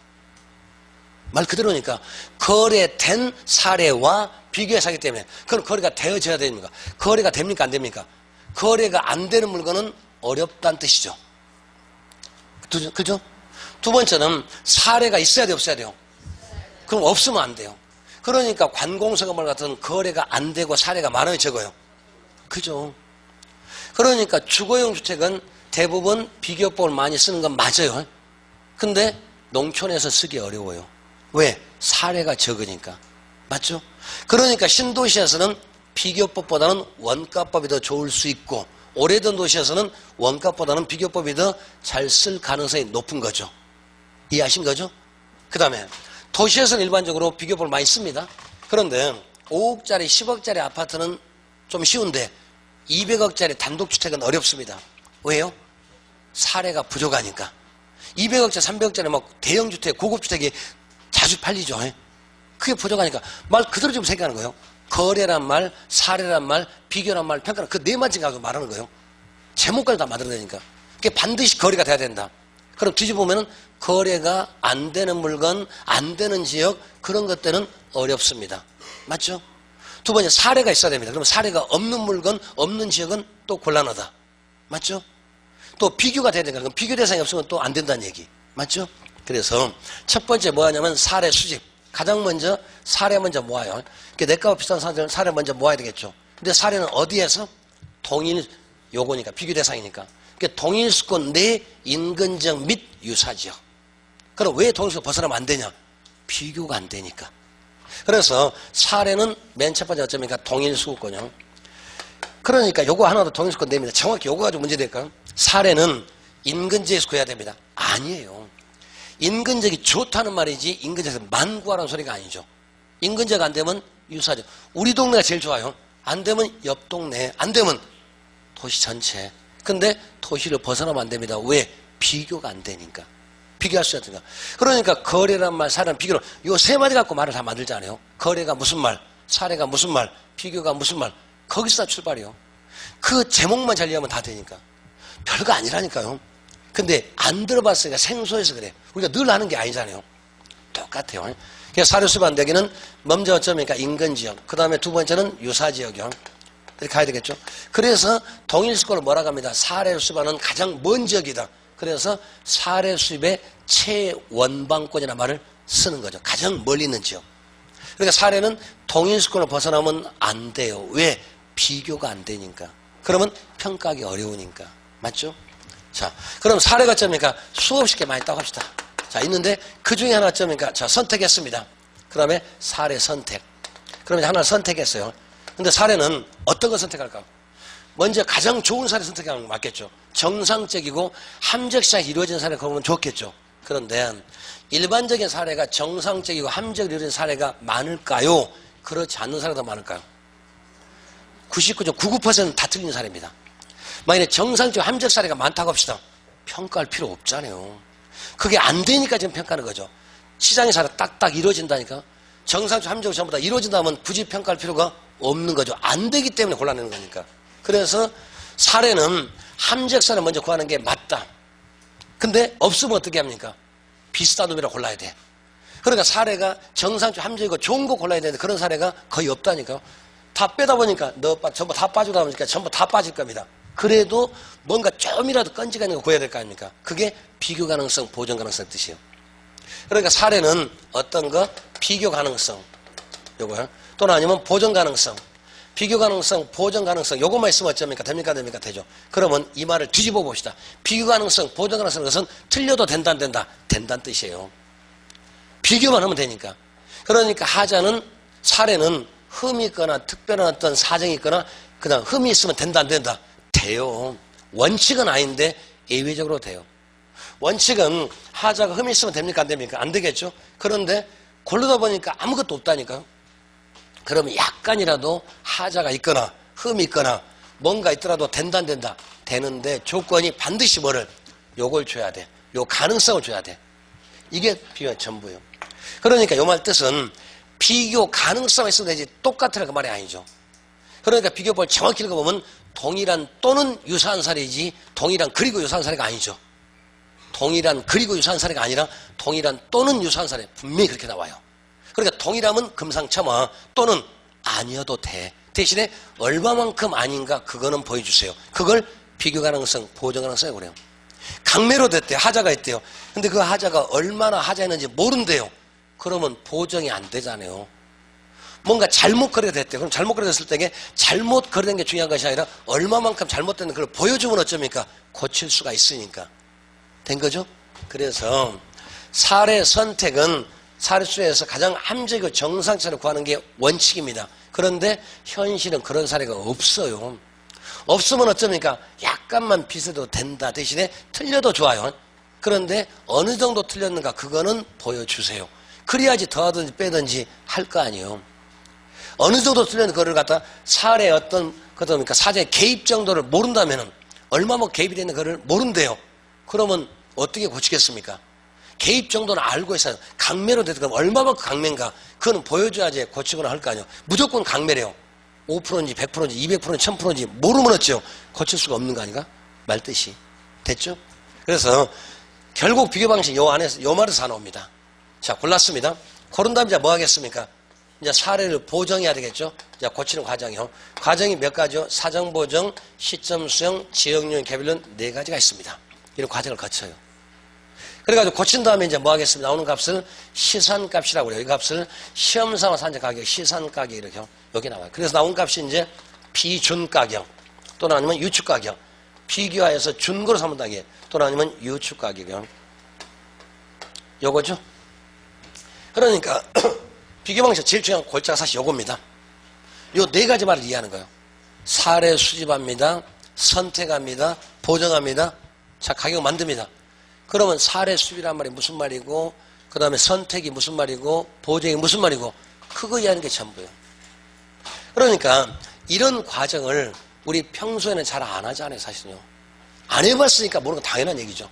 말 그대로니까 거래된 사례와 비교해서 하기 때문에 그럼 거래가 되어져야 됩니까? 거래가 됩니까? 안 됩니까? 거래가 안 되는 물건은 어렵다는 뜻이죠. 그죠? 두 번째는 사례가 있어야 돼요? 없어야 돼요? 그럼 없으면 안 돼요. 그러니까 관공서 건물 같은 거래가 안 되고 사례가 많아요? 적어요? 그죠? 그러니까 주거용 주택은 대부분 비교법을 많이 쓰는 건 맞아요. 근데 농촌에서 쓰기 어려워요. 왜? 사례가 적으니까. 맞죠? 그러니까 신도시에서는 비교법보다는 원가법이 더 좋을 수 있고 오래된 도시에서는 원가법보다는 비교법이 더 잘 쓸 가능성이 높은 거죠. 이해하신 거죠? 그 다음에 도시에서는 일반적으로 비교법을 많이 씁니다. 그런데 5억짜리 10억짜리 아파트는 좀 쉬운데 200억짜리 단독주택은 어렵습니다. 왜요? 사례가 부족하니까. 200억짜리 300억짜리 막 대형주택 고급주택이 자주 팔리죠. 그게 부족하니까 말 그대로 좀 생각하는 거예요. 거래란 말, 사례란 말, 비교란 말, 평가란 그 네 마디 가지고 말하는 거예요. 제목까지 다 만들어내니까. 그게 반드시 거래가 돼야 된다. 그럼 뒤집어보면 거래가 안 되는 물건, 안 되는 지역 그런 것들은 어렵습니다. 맞죠? 두 번째 사례가 있어야 됩니다. 그럼 사례가 없는 물건, 없는 지역은 또 곤란하다. 맞죠? 또 비교가 돼야 되니까 그럼 비교 대상이 없으면 또 안 된다는 얘기. 맞죠? 그래서 첫 번째 뭐 하냐면 사례 수집. 가장 먼저 사례 먼저 모아요. 내값 비싼 사례 먼저 모아야 되겠죠. 근데 사례는 어디에서? 동일 요거니까 비교 대상이니까. 동일 수권 내 인근 지역 및 유사 지역. 그럼 왜 동일 수권 벗어나면 안 되냐? 비교가 안 되니까. 그래서 사례는 맨 첫 번째 어쩌니까 동일 수권형. 그러니까 요거 하나도 동일 수권 됩니다. 정확히 요거 가지고 문제 될까요? 사례는 인근 지역에서 구해야 됩니다. 아니에요. 인근적이 좋다는 말이지 인근적에서 만구하라는 소리가 아니죠. 인근적 안 되면 유사죠. 우리 동네가 제일 좋아요. 안 되면 옆 동네, 안 되면 도시 전체. 근데 도시를 벗어나면 안 됩니다. 왜? 비교가 안 되니까. 비교할 수 없으니까. 그러니까 거래란 말, 사례란 비교로 요 세 마디 갖고 말을 다 만들잖아요. 거래가 무슨 말, 사례가 무슨 말, 비교가 무슨 말. 거기서 다 출발이요. 그 제목만 잘 이해하면 다 되니까. 별거 아니라니까요. 근데 안 들어봤으니까 생소해서 그래. 우리가 늘 하는 게 아니잖아요. 똑같아요. 그러니까 사례 수반 되기는 먼저 어쩌니까 인근지역, 그 다음에 두 번째는 유사지역이요. 이렇게 가야 되겠죠. 그래서 동일 수권을 뭐라고 합니다. 사례 수반은 가장 먼 지역이다. 그래서 사례 수입의 최원방권이라는 말을 쓰는 거죠. 가장 멀리 있는 지역. 그러니까 사례는 동일 수권을 벗어나면 안 돼요. 왜? 비교가 안 되니까. 그러면 평가하기 어려우니까. 맞죠? 자, 그럼 사례가 어쩌니까 수없이 게 많이 있다고 합시다. 자, 있는데 그 중에 하나 어쩌니까 자, 선택했습니다. 그 다음에 사례 선택. 그러면 하나를 선택했어요. 근데 사례는 어떤 걸 선택할까? 먼저 가장 좋은 사례 선택하는 거 맞겠죠. 정상적이고 함정시장이 이루어진 사례 그러면 좋겠죠. 그런데 일반적인 사례가 정상적이고 함정이 이루어진 사례가 많을까요? 그렇지 않는 사례가 더 많을까요? 99% 다 틀린 사례입니다. 만약에 정상적 함정 사례가 많다고 합시다. 평가할 필요 없잖아요. 그게 안 되니까 지금 평가하는 거죠. 시장의 사례 딱딱 이루어진다니까. 정상적 함정이 전부 다 이루어진다면 굳이 평가할 필요가 없는 거죠. 안 되기 때문에 골라내는 거니까. 그래서 사례는 함정 사례 먼저 구하는 게 맞다. 근데 없으면 어떻게 합니까? 비슷한 놈이라 골라야 돼. 그러니까 사례가 정상적 함정이고 좋은 거 골라야 되는데 그런 사례가 거의 없다니까. 다 빼다 보니까 전부 다 빠지다 보니까 전부 다 빠질 겁니다. 그래도 뭔가 좀이라도 끈지가 있는 거 구해야 될 거 아닙니까? 그게 비교 가능성, 보정 가능성 뜻이에요. 그러니까 사례는 어떤 거? 비교 가능성. 요거요. 또는 아니면 보정 가능성. 비교 가능성, 보정 가능성. 요것만 있으면 어쩝니까? 됩니까? 됩니까? 되죠. 그러면 이 말을 뒤집어 봅시다. 비교 가능성, 보정 가능성. 그것은 틀려도 된다, 안 된다? 된다는 뜻이에요. 비교만 하면 되니까. 그러니까 하자는 사례는 흠이 있거나 특별한 어떤 사정이 있거나 그다음 흠이 있으면 된다, 안 된다? 돼요. 원칙은 아닌데 예외적으로 돼요. 원칙은 하자가 흠이 있으면 됩니까? 안 됩니까? 안 되겠죠? 그런데 고르다 보니까 아무것도 없다니까요. 그러면 약간이라도 하자가 있거나 흠이 있거나 뭔가 있더라도 된다, 안 된다? 되는데 조건이 반드시 뭐를? 요걸 줘야 돼. 요 가능성을 줘야 돼. 이게 비교의 전부예요. 그러니까 요 말 뜻은 비교 가능성이 있으면 되지 똑같으라 그 말이 아니죠. 그러니까 비교법을 정확히 읽어보면 동일한 또는 유사한 사례이지 동일한 그리고 유사한 사례가 아니죠. 동일한 그리고 유사한 사례가 아니라 동일한 또는 유사한 사례 분명히 그렇게 나와요. 그러니까 동일하면 금상첨화 또는 아니어도 돼. 대신에 얼마만큼 아닌가 그거는 보여주세요. 그걸 비교 가능성, 보정 가능성이라고 그래요. 강매로 됐대요. 하자가 있대요. 근데 그 하자가 얼마나 하자였는지 모른대요. 그러면 보정이 안 되잖아요. 뭔가 잘못 거래가 됐대요. 그럼 잘못 거래가 됐을 때 잘못 거래된 게 중요한 것이 아니라 얼마만큼 잘못된 걸 보여주면 어쩝니까? 고칠 수가 있으니까. 된 거죠? 그래서 사례 선택은 사례수에서 가장 합리적이고 정상적으로 구하는 게 원칙입니다. 그런데 현실은 그런 사례가 없어요. 없으면 어쩝니까? 약간만 비슷해도 된다. 대신에 틀려도 좋아요. 그런데 어느 정도 틀렸는가 그거는 보여주세요. 그래야지 더하든지 빼든지 할 거 아니에요. 어느 정도 틀렸는 거를 갖다 사례 어떤 그러니까 사제의 개입 정도를 모른다면은 얼마나 개입이 되는 거를 모른대요. 그러면 어떻게 고치겠습니까? 개입 정도는 알고 있어요. 강매로 됐든 그럼 얼마만큼 강매인가 그거는 보여줘야지 고치거나 할 거 아니에요. 무조건 강매래요. 5%인지 100%인지 200%인지 1000%인지 모르면 어쩌요? 고칠 수가 없는 거 아닌가? 말뜻이 됐죠? 그래서 결국 비교 방식 요 안에서 요 말에서 다 나옵니다. 자, 골랐습니다. 고른 다음에 이제 뭐 하겠습니까? 이제 사례를 보정해야 되겠죠? 이제 고치는 과정이요. 과정이 몇 가지요? 사정 보정, 시점 수정, 지역용, 개별론 4가지가 있습니다. 이런 과정을 거쳐요. 그래가지고 고친 다음에 이제 뭐 하겠습니다. 나오는 값을 시산값이라고 그래요. 이 값을 시험상으로 산재 가격, 시산가격 이렇게 여기 나와요. 그래서 나온 값이 이제 비준가격 또는 아니면 유축가격, 비교하여서 준거로 삼는다게 또는 아니면 유축가격이요. 요거죠. 그러니까 비교 방식 제일 중요한 골자가 사실 요겁니다. 요 4가지 말을 이해하는 거예요. 사례 수집합니다. 선택합니다. 보정합니다. 자, 가격 만듭니다. 그러면 사례 수집이란 말이 무슨 말이고 그 다음에 선택이 무슨 말이고 보정이 무슨 말이고 그거 이해하는 게 전부예요. 그러니까 이런 과정을 우리 평소에는 잘 안 하잖아요. 사실은요. 안 해봤으니까 모르는 건 당연한 얘기죠.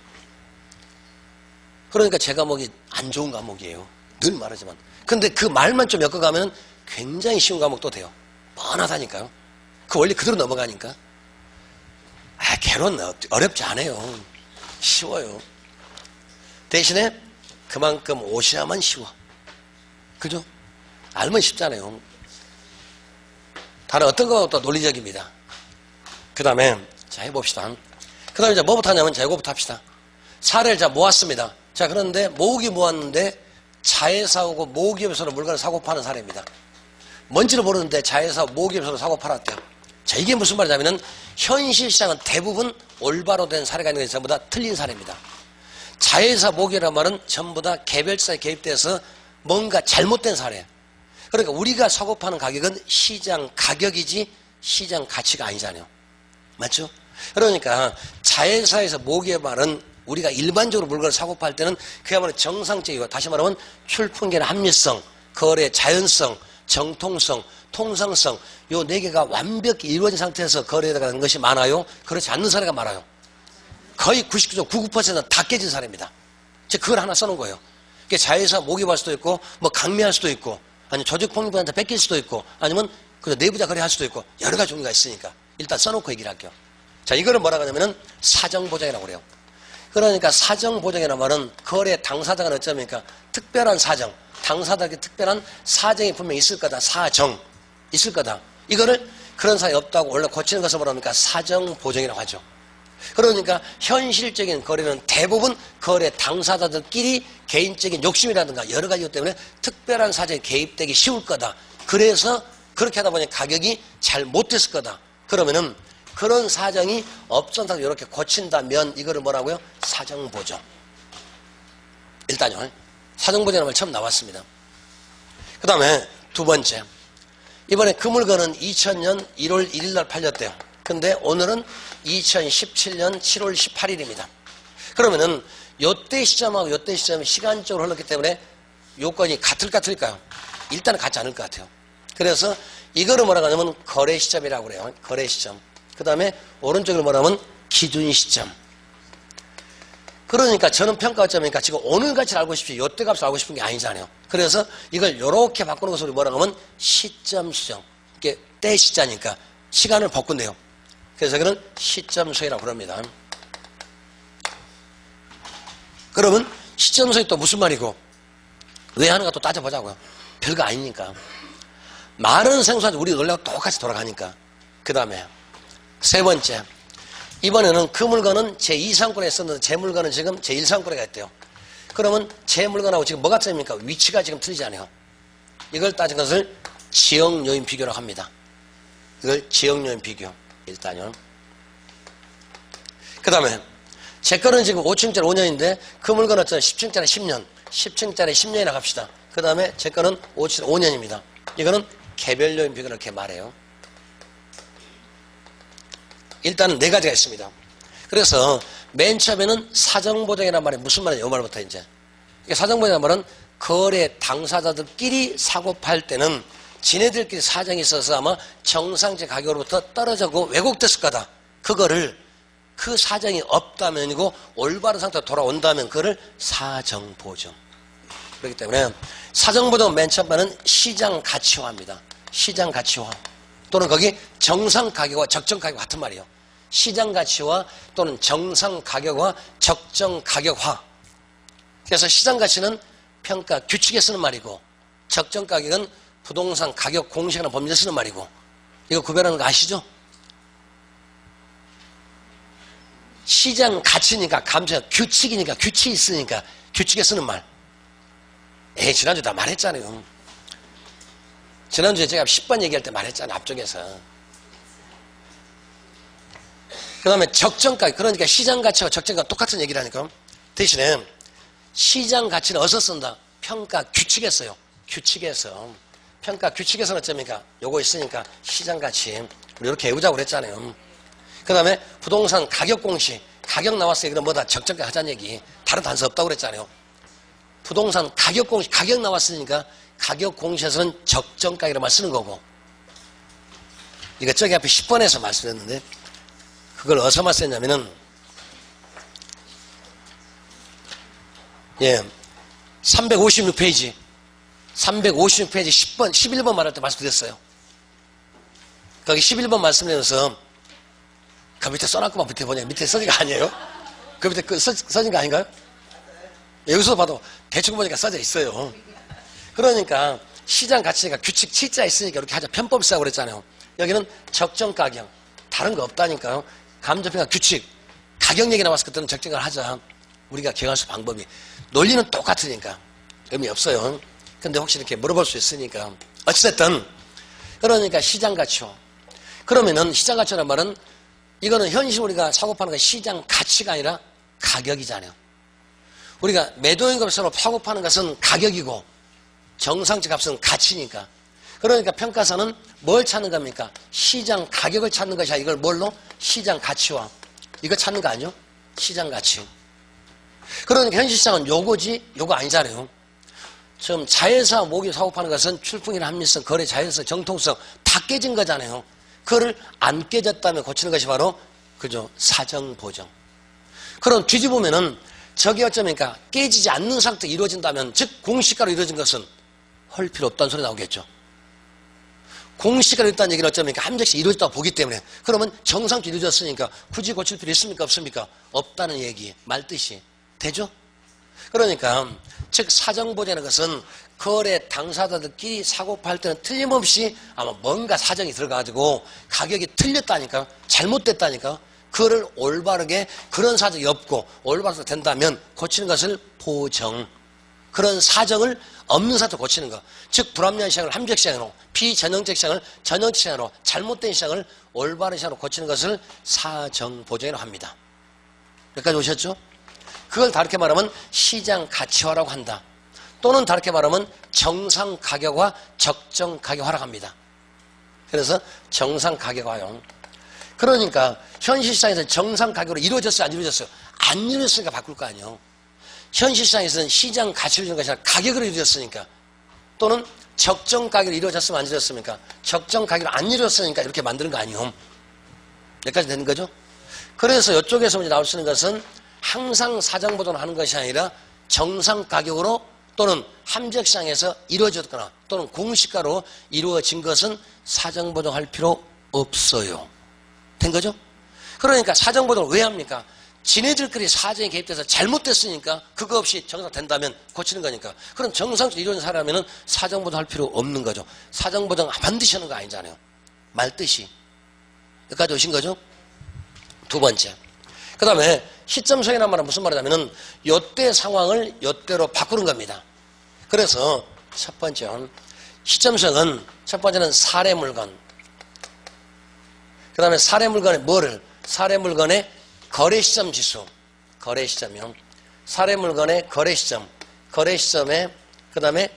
그러니까 제 과목이 안 좋은 과목이에요. 늘 말하지만. 근데 그 말만 좀 엮어가면 굉장히 쉬운 과목도 돼요. 뻔하다니까요. 그 원리 그대로 넘어가니까. 개론 어렵지 않아요. 쉬워요. 대신에 그만큼 오셔야만 쉬워. 그죠? 알면 쉽잖아요. 다른 어떤 것도 논리적입니다. 그 다음에 자 해봅시다. 그 다음에 이제 뭐부터 하냐면 자 이거부터 합시다. 사례를 자 모았습니다. 자 그런데 모으기 모았는데 자회사하고 모기업에서 물건을 사고 파는 사례입니다. 뭔지를 모르는데 자회사 모기업에서 사고 팔았대요. 자 이게 무슨 말이냐면은 현실 시장은 대부분 올바로 된 사례가 있는 게 전부 다 틀린 사례입니다. 자회사 모기업이라는 말은 전부 다 개별사에 개입돼서 뭔가 잘못된 사례. 그러니까 우리가 사고 파는 가격은 시장 가격이지 시장 가치가 아니잖아요. 맞죠? 그러니까 자회사에서 모기업 말은 우리가 일반적으로 물건을 사고 팔 때는 그야말로 정상적이고 다시 말하면 출품계나 합리성, 거래 자연성, 정통성, 통상성 요 4개가 완벽히 이루어진 상태에서 거래되는 것이 많아요. 그렇지 않는 사례가 많아요. 거의 99% 99%는 다 깨진 사례입니다. 즉 그걸 하나 써놓은 거예요. 그게 자회사 모기업할 수도 있고 뭐 강매할 수도 있고 아니면 조직폭력배한테 뺏길 수도 있고 아니면 그저 내부자 거래할 수도 있고 여러 가지 종류가 있으니까 일단 써놓고 얘기를 할게요. 자 이거를 뭐라고 하냐면은 사정보장이라고 그래요. 그러니까 사정보장이라는 말은 거래 당사자가 어쩌니까 특별한 사정, 당사자에게 특별한 사정이 분명히 있을 거다. 사정 있을 거다. 이거를 그런 사정이 없다고 원래 고치는 것을 뭐랍니까? 사정보장이라고 하죠. 그러니까 현실적인 거래는 대부분 거래 당사자들끼리 개인적인 욕심이라든가 여러 가지 것 때문에 특별한 사정이 개입되기 쉬울 거다. 그래서 그렇게 하다 보니 가격이 잘 못됐을 거다. 그러면은 그런 사정이 없던 상태로 이렇게 고친다면 이거를 뭐라고요? 사정보정. 일단요. 사정보정이라는 말 처음 나왔습니다. 그 다음에 두 번째. 이번에 그 물건은 2000년 1월 1일 날 팔렸대요. 근데 오늘은 2017년 7월 18일입니다. 그러면은 요때 시점하고 요때 시점이 시간적으로 흘렀기 때문에 요건이 같을까 틀릴까요? 일단은 같지 않을 것 같아요. 그래서 이거를 뭐라고 하냐면 거래 시점이라고 그래요. 거래 시점. 그 다음에 오른쪽으로 뭐라면 기준 시점. 그러니까 저는 평가가 어쩌니까 지금 오늘 가치를 알고 싶지 요때 값을 알고 싶은 게 아니잖아요. 그래서 이걸 요렇게 바꾸는 것을 우리 뭐라고 하면 시점 수정. 이게 때 시자니까 시간을 바꾼대요. 그래서 그는 시점 수정이라고 그럽니다. 그러면 시점 수정이 또 무슨 말이고 왜 하는가 또 따져보자고요. 별거 아니니까. 많은 생소한데 우리 논리하고 똑같이 돌아가니까. 그 다음에 세 번째, 이번에는 그 물건은 제2상권에 있었는데 제 물건은 지금 제1상권에 있대요. 그러면 제 물건하고 지금 뭐가 틀립니까? 위치가 지금 틀리잖아요. 이걸 따진 것을 지역요인 비교라고 합니다. 이걸 지역요인 비교. 일단요. 그 다음에 제 거는 지금 5층짜리 5년인데 그 물건은 10층짜리 10년, 10층짜리 10년이나 갑시다. 그 다음에 제 거는 5년입니다. 이거는 개별요인 비교를 이렇게 말해요. 일단은 네 가지가 있습니다. 그래서 맨 처음에는 사정보장이라는 말이 무슨 말이에요? 이 말부터 이제. 사정보장이라는 말은 거래 당사자들끼리 사고 팔 때는 지네들끼리 사정이 있어서 아마 정상적 가격으로부터 떨어지고 왜곡됐을 거다. 그거를 그 사정이 없다면이고 올바른 상태로 돌아온다면 그거를 사정보정. 그렇기 때문에 사정보정은 맨 처음에는 시장 가치화입니다. 시장 가치화. 또는 거기 정상 가격과 적정 가격 같은 말이에요. 시장 가치와 또는 정상 가격과 적정 가격화. 그래서 시장 가치는 평가 규칙에 쓰는 말이고 적정 가격은 부동산 가격 공시하는 범위에 쓰는 말이고 이거 구별하는 거 아시죠? 시장 가치니까 감소가 규칙이니까 규칙이 있으니까 규칙에 쓰는 말. 지난주에 다 말했잖아요. 지난주에 제가 10번 얘기할 때 말했잖아요. 앞쪽에서. 그 다음에 적정가격. 그러니까 시장 가치와 적정가격 똑같은 얘기라니까. 대신에 시장 가치는 어디서 쓴다? 평가 규칙에 써요. 규칙에서. 평가 규칙에서는 어쩌니까 요거 있으니까 시장 가치. 우리 이렇게 외우자고 그랬잖아요. 그 다음에 부동산 가격 공시. 가격 나왔어요. 이건 뭐다? 적정가 하자는 얘기. 다른 단서 없다고 그랬잖아요. 부동산 가격 공시. 가격 나왔으니까 가격 공시에서는 적정가격으로만 쓰는 거고. 이거 저기 앞에 10번에서 말씀드렸는데 그걸 어디서만 썼냐면은 356페이지 10번 11번 말할 때 말씀드렸어요. 거기 11번 말씀드려서 그 밑에 써놨구만. 밑에 보냐. 밑에 써진 거 아니에요? 그 밑에 써진 거 아닌가요? 여기서 봐도 대충 보니까 써져 있어요. 그러니까 시장 가치니까 규칙 T자 있으니까 이렇게 하자. 편법 쓰라고 그랬잖아요. 여기는 적정 가격. 다른 거 없다니까요. 감정평가 규칙. 가격 얘기 나왔을 때는 적정을 하자. 우리가 기억할 수 방법이. 논리는 똑같으니까 의미 없어요. 근데 혹시 이렇게 물어볼 수 있으니까. 어찌됐든 그러니까 시장 가치화. 그러면은 시장 가치라는 말은 이거는 현실 우리가 사고 파는 건 시장 가치가 아니라 가격이잖아요. 우리가 매도임금으로 사고 파는 것은 가격이고 정상적 값은 가치니까. 그러니까 평가사는 뭘 찾는 겁니까? 시장 가격을 찾는 것이야. 이걸 뭘로? 시장 가치화. 이거 찾는 거 아니요? 시장 가치. 그러니까 현실시장은 요거지 요거 아니잖아요. 지금 자회사 모기 사고 파는 것은 출풍이나 합리성, 거래 자율성, 정통성 다 깨진 거잖아요. 그거를 안 깨졌다면 고치는 것이 바로 그죠? 사정보정. 그럼 뒤집으면은 저게 어쩌니까 깨지지 않는 상태가 이루어진다면 즉 공시가로 이루어진 것은 헐 필요 없다는 소리 나오겠죠. 공시가로 이루어졌다는 얘기는 어쩌니까 함정씩 이루어졌다고 보기 때문에 그러면 정상적으로 이루어졌으니까 굳이 고칠 필요 있습니까? 없습니까? 없다는 얘기 말뜻이 되죠? 그러니까 즉 사정보정이라는 것은 거래 당사자들끼리 사고 팔 때는 틀림없이 아마 뭔가 사정이 들어가지고 가격이 틀렸다니까 잘못됐다니까 그거를 올바르게 그런 사정이 없고 올바르게 된다면 고치는 것을 보정. 그런 사정을 없는 상태로 고치는 것. 즉 불합리한 시장을 합리적 시장으로 비전형적 시장을 전형적 시장으로 잘못된 시장을 올바른 시장으로 고치는 것을 사정보정이라고 합니다. 여기까지 오셨죠? 그걸 다르게 말하면 시장 가치화라고 한다. 또는 다르게 말하면 정상 가격화, 적정 가격화라고 합니다. 그래서 정상 가격화용. 그러니까 현실 시장에서는 정상 가격으로 이루어졌어요? 안 이루어졌어요? 안 이루어졌으니까 바꿀 거 아니에요. 현실 시장에서는 시장 가치로 이루어진 것이 아니라 가격으로 이루어졌으니까. 또는 적정 가격으로 이루어졌으면 안 이루어졌습니까? 적정 가격으로 안 이루어졌으니까 이렇게 만드는 거 아니에요. 여기까지 되는 거죠? 그래서 이쪽에서 이제 나올 수 있는 것은 항상 사정보정을 하는 것이 아니라 정상 가격으로 또는 함정시장에서 이루어졌거나 또는 공시가로 이루어진 것은 사정보정할 필요 없어요. 된 거죠? 그러니까 사정보정을 왜 합니까? 지네들끼리 사정에 개입돼서 잘못됐으니까 그거 없이 정상된다면 고치는 거니까. 그럼 정상적으로 이루어진 사람에는 사정보정 할 필요 없는 거죠. 사정보정 반드시 하는 거 아니잖아요. 말뜻이. 여기까지 오신 거죠? 두 번째. 그 다음에 시점성이라는 말은 무슨 말이냐면은 요때 상황을 요때로 바꾸는 겁니다. 그래서 첫 번째는 시점성은 첫 번째는 사례 물건. 그 다음에 사례 물건의 뭐를? 사례 물건의 거래 시점 지수. 거래 시점이요. 사례 물건의 거래 시점. 거래 시점에 그 다음에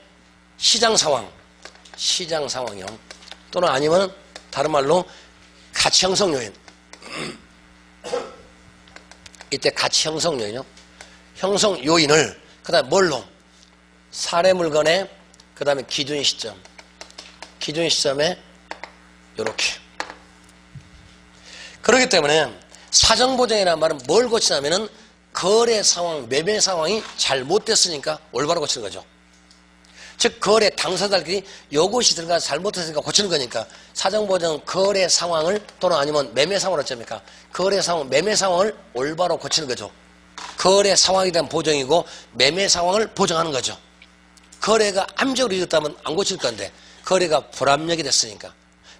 시장 상황. 시장 상황이요. 또는 아니면 다른 말로 가치 형성 요인. 이때 가치 형성 요인이요. 형성 요인을 그 다음에 뭘로? 사례 물건의 그 다음에 기준 시점. 기준 시점에 요렇게. 그렇기 때문에 사정보정이라는 말은 뭘 고치냐면은 거래 상황, 매매 상황이 잘못됐으니까 올바로 고치는 거죠. 즉 거래 당사자들끼리 요것이 들어가서 잘못했으니까 고치는 거니까 사정보정은 거래 상황을 또는 아니면 매매 상황을 어쩝니까? 거래 상황, 매매 상황을 올바로 고치는 거죠. 거래 상황에 대한 보정이고 매매 상황을 보정하는 거죠. 거래가 암적으로 이뤘다면 안 고칠 건데 거래가 불합력이 됐으니까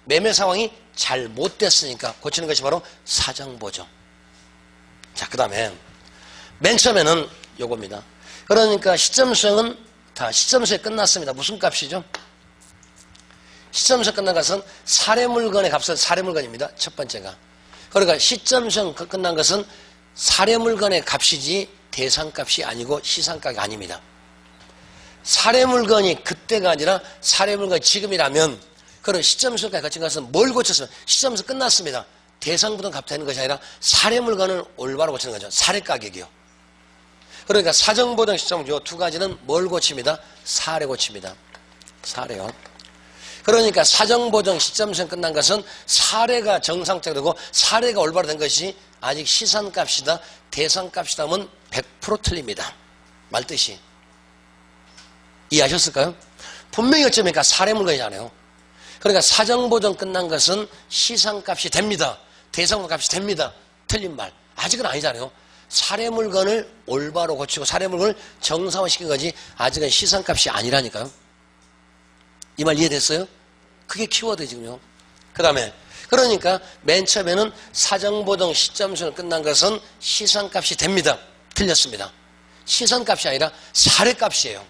매매 상황이 잘못됐으니까 고치는 것이 바로 사정보정. 자, 그 다음에 맨 처음에는 요겁니다. 그러니까 시점성은 다 시점성이 끝났습니다. 무슨 값이죠? 시점성 끝난 것은 사례 물건의 값은 사례 물건입니다. 첫 번째가. 그러니까 시점성 끝난 것은 사례 물건의 값이지 대상값이 아니고 시상가가 아닙니다. 사례 물건이 그때가 아니라 사례 물건이 지금이라면 그런 시점성까지 거친 것은 뭘 고쳤으면 시점성 끝났습니다. 대상부터 값 되는 것이 아니라 사례 물건을 올바로 고치는 거죠. 사례 가격이요. 그러니까 사정보정 시점 요 두 가지는 뭘 고칩니다? 사례 고칩니다. 사례요. 그러니까 사정보정 시점성 끝난 것은 사례가 정상적이고 사례가 올바로 된 것이 아직 시산값이다, 대상값이다면 100% 틀립니다. 말뜻이. 이해하셨을까요? 분명히 어쩌니까 사례 물건이잖아요. 그러니까 사정보정 끝난 것은 시상값이 됩니다. 대상값이 됩니다. 틀린 말. 아직은 아니잖아요. 사례 물건을 올바로 고치고 사례 물건을 정상화시킨 거지 아직은 시상값이 아니라니까요. 이 말 이해됐어요? 그게 키워드 지금요. 그 다음에 그러니까 맨 처음에는 사정보정 시점선을 끝난 것은 시상값이 됩니다. 틀렸습니다. 시상값이 아니라 사례값이에요.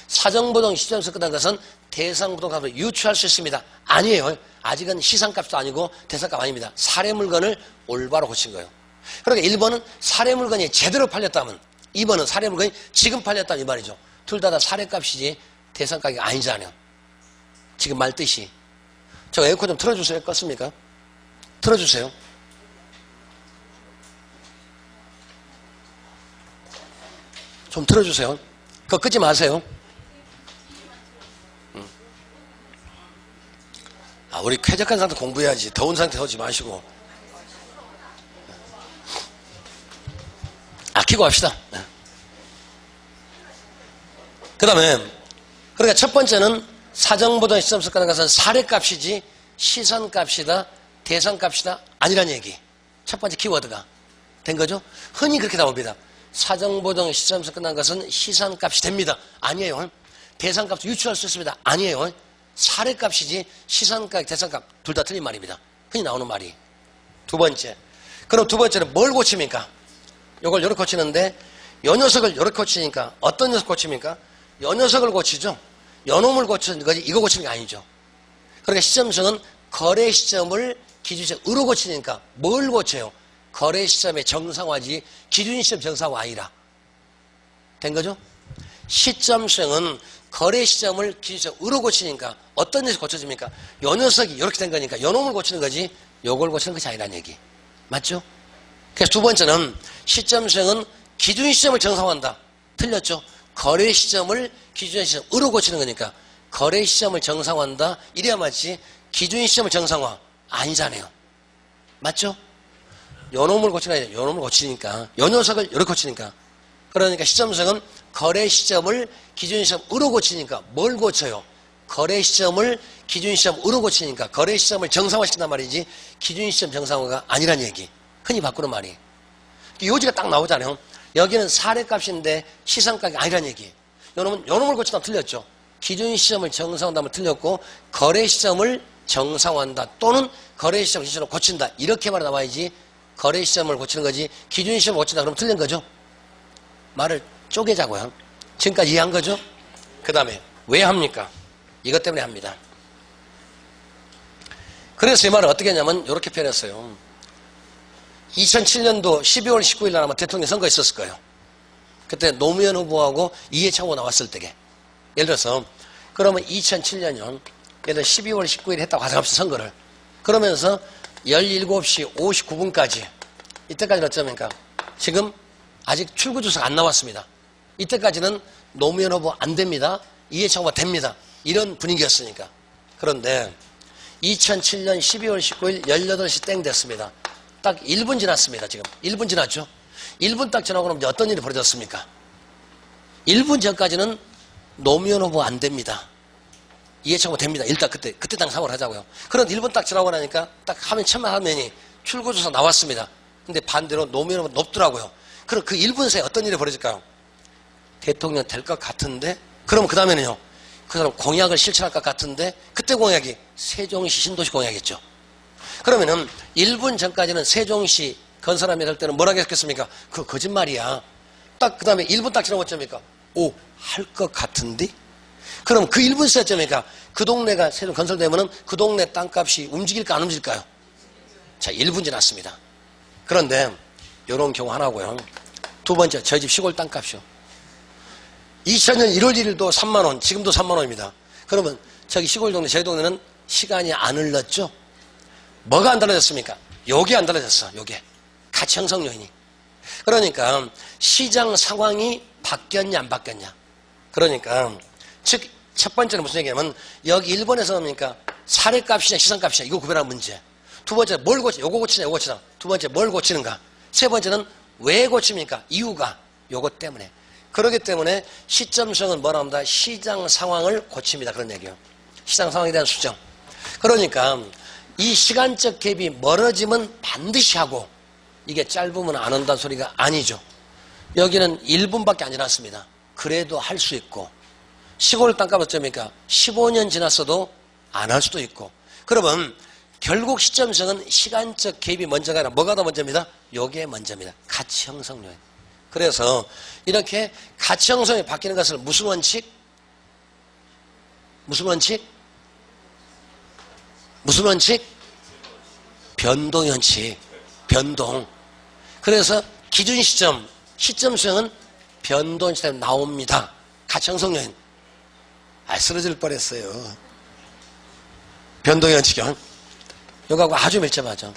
사정보정 시점선을 끝난 것은 대상부동값을 유추할 수 있습니다. 아니에요. 아직은 시상값도 아니고 대상값 아닙니다. 사례 물건을 올바로 고친 거예요. 그러니까 1번은 사례 물건이 제대로 팔렸다면 2번은 사례 물건이 지금 팔렸다면 이 말이죠. 둘 다 사례값이지 대상값이 아니잖아요. 지금 말 뜻이. 저 에어컨 좀 틀어주세요. 껐습니까? 틀어주세요. 좀 틀어주세요. 그거 끄지 마세요. 우리 쾌적한 상태 공부해야지. 더운 상태 오지 마시고. 아끼고 합시다. 그 다음에 그러니까 첫 번째는 사정보정 시점에서 끝난 것은 사례값이지 시선값이다, 대상값이다 아니란 얘기. 첫 번째 키워드가 된 거죠. 흔히 그렇게 나옵니다. 사정보정 시점에서 끝난 것은 시선값이 됩니다. 아니에요. 대상값도 유추할 수 있습니다. 아니에요. 사례값이지 시선값, 대상값 둘 다 틀린 말입니다. 흔히 나오는 말이. 두 번째. 그럼 두 번째는 뭘 고칩니까? 요걸 요렇게 고치는데 요 녀석을 요렇게 고치니까 어떤 녀석 고칩니까? 요 녀석을 고치죠. 요 놈을 고치는 거지 이거 고치는 게 아니죠. 그러니까 시점성은 거래 시점을 기준시점으로 고치니까 뭘 고쳐요? 거래 시점의 정상화지 기준 시점 정상화 아니라. 된 거죠? 시점성은 거래 시점을 기준시점으로 고치니까 어떤 녀석이 고쳐집니까? 요 녀석이 이렇게 된 거니까 요 놈을 고치는 거지 요걸 고치는 것이 아니라는 얘기. 맞죠? 그래서 두 번째는 시점성은 기준 시점을 정상화한다. 틀렸죠? 거래 시점을 기준 시점으로 고치는 거니까 거래 시점을 정상화한다. 이래야 맞지 기준 시점을 정상화 아니잖아요. 맞죠? 요 놈을 고치나, 요 놈을 고치니까, 요 녀석을 이렇게 고치니까. 그러니까 시점성은 거래 시점을 기준 시점으로 고치니까 뭘 고쳐요? 거래 시점을 기준 시점으로 고치니까 거래 시점을 정상화시킨단 말이지 기준 시점 정상화가 아니란 얘기. 흔히 바꾸는 말이. 요지가 딱 나오잖아요. 여기는 사례값인데 시상가격이 아니란 얘기. 요 놈을 고치다 틀렸죠. 기준 시점을 정상화한다면 틀렸고 거래 시점을 정상화한다 또는 거래 시점 기준으로 고친다 이렇게 말이 나와야지 거래 시점을 고치는 거지 기준 시점을 고친다 그러면 틀린 거죠. 말을 쪼개자고요. 지금까지 이해한 거죠? 그 다음에 왜 합니까? 이것 때문에 합니다. 그래서 이 말을 어떻게 했냐면 이렇게 표현했어요. 2007년도 12월 19일 날 아마 대통령 선거 있었을 거예요. 그때 노무현 후보하고 이해창 후보 나왔을 때게. 예를 들어서 그러면 2007년이요. 예를 들어 12월 19일 했다고 가상합시다 선거를. 그러면서 17시 59분까지 이때까지는 어쩌니까 지금 아직 출구조사가 안 나왔습니다. 이때까지는 노무현 후보 안 됩니다. 이해창 후보 됩니다. 이런 분위기였으니까. 그런데 2007년 12월 19일 18시 땡 됐습니다. 딱 1분 지났습니다. 지금 1분 지났죠. 1분 딱 지나고 나면 어떤 일이 벌어졌습니까? 1분 전까지는 노무현 후보 안 됩니다. 이해창 후보 됩니다. 일단 그때 당 상황을 하자고요. 그런데 1분 딱 지나고 나니까 딱 화면 천만 화면이 출구조사 나왔습니다. 근데 반대로 노무현 후보 높더라고요. 그럼 그 1분 사이에 어떤 일이 벌어질까요? 대통령 될 것 같은데 그럼 그 다음에는요. 그 사람 공약을 실천할 것 같은데 그때 공약이 세종시 신도시 공약이었죠. 그러면은 1분 전까지는 세종시 건설함이 될 때는 뭐라고 했겠습니까? 그거 거짓말이야. 딱 그 다음에 1분 딱 지나고 어쩌니까 오, 할 것 같은데? 그럼 그 1분 쓰였자니까 그 동네가 세종 건설되면은 그 동네 땅값이 움직일까 안 움직일까요? 자, 1분 지났습니다. 그런데 이런 경우 하나고요. 두 번째, 저희 집 시골 땅값이요. 2000년 1월 1일도 3만원, 지금도 3만원입니다. 그러면 저기 시골 동네, 저희 동네는 시간이 안 흘렀죠? 뭐가 안 달라졌습니까? 요게 안 달라졌어, 요게. 가치 형성 요인이. 그러니까 시장 상황이 바뀌었냐, 안 바뀌었냐. 그러니까, 즉, 첫 번째는 무슨 얘기냐면, 여기 1번에서 뭡니까? 사례값이냐, 시상값이냐, 이거 구별하는 문제. 두 번째, 뭘 고치냐, 요거 고치냐, 요거 고치냐. 두 번째, 뭘 고치는가. 세 번째는 왜 고칩니까? 이유가 요것 때문에. 그렇기 때문에 시점성은 뭐라 합니다? 시장 상황을 고칩니다. 그런 얘기요. 시장 상황에 대한 수정. 그러니까 이 시간적 갭이 멀어지면 반드시 하고 이게 짧으면 안 한다는 소리가 아니죠. 여기는 1분밖에 안 지났습니다. 그래도 할 수 있고 시골 땅값 어쩌니까 15년 지났어도 안 할 수도 있고 그러면 결국 시점성은 시간적 갭이 먼저가 아니라 뭐가 더 먼저입니다? 요게 먼저입니다. 가치 형성 요인. 그래서 이렇게 가치 형성이 바뀌는 것을 무슨 원칙? 무슨 원칙? 무슨 원칙? 변동 원칙. 변동. 그래서 기준 시점, 시점성은 변동 시점에 나옵니다. 가치 형성 요인. 쓰러질 뻔했어요. 변동 원칙이요. 이거하고 아주 밀접하죠.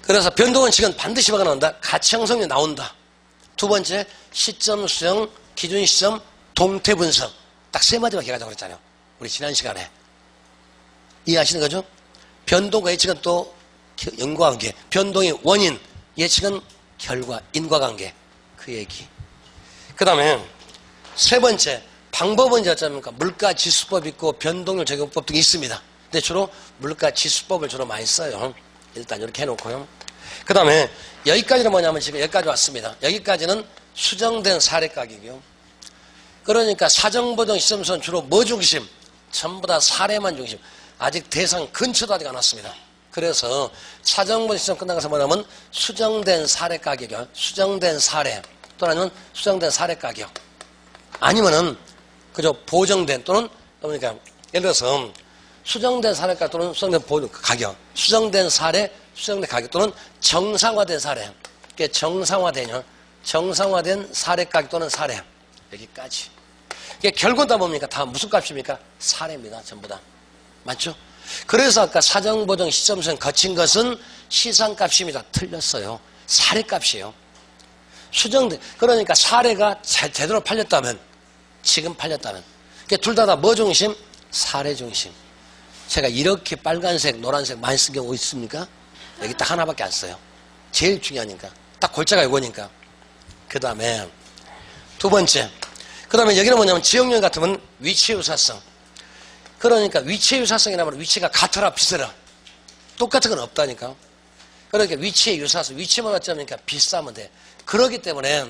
그래서 변동 원칙은 반드시 뭐가 나온다? 가치 형성이 나온다. 두 번째, 시점 수정, 기준 시점, 동태 분석. 딱 세 마디만 기억하자고 그랬잖아요. 우리 지난 시간에. 이해하시는 거죠? 변동과 예측은 또 연관관계. 변동의 원인, 예측은 결과, 인과관계. 그 얘기. 그 다음에 세 번째, 방법은 이제 어쩌니까 물가지수법 있고 변동률 적용법 등이 있습니다. 근데 주로 물가지수법을 주로 많이 써요. 일단 이렇게 해놓고요. 그 다음에 여기까지는 뭐냐면 지금 여기까지 왔습니다. 여기까지는 수정된 사례가격이요. 그러니까 사정보정 시점선 주로 뭐 중심? 전부 다 사례만 중심. 아직 대상 근처도 아직 안 왔습니다. 그래서 사정보정 시점 끝나가서 뭐냐면 수정된 사례가격이요. 수정된 사례 또는 수정된 사례가격 아니면은 그저 보정된 또는 그러니까 예를 들어서 수정된 사례가 또는 수정된 가격, 수정된 사례, 수정된 가격 또는 정상화된 사례. 이게 정상화된 사례 가격 또는 사례. 여기까지. 이게 결국은 다 뭡니까? 다 무슨 값입니까? 사례입니다. 전부 다. 맞죠? 그래서 아까 사정보정 시점선 거친 것은 시상값입니다. 틀렸어요. 사례값이에요. 수정된, 그러니까 사례가 제대로 팔렸다면, 지금 팔렸다면. 둘 다 뭐 중심? 사례 중심. 제가 이렇게 빨간색, 노란색 많이 쓴 경우 있습니까? 여기 딱 하나밖에 안 써요. 제일 중요하니까. 딱 골자가 이거니까. 그 다음에 두 번째. 그 다음에 여기는 뭐냐면 지역령 같으면 위치 유사성. 그러니까 위치 유사성이라면 위치가 같으라 비슷해라. 똑같은 건 없다니까. 그러니까 위치의 유사성. 위치만 어쩌니까 비슷하면 돼. 그렇기 때문에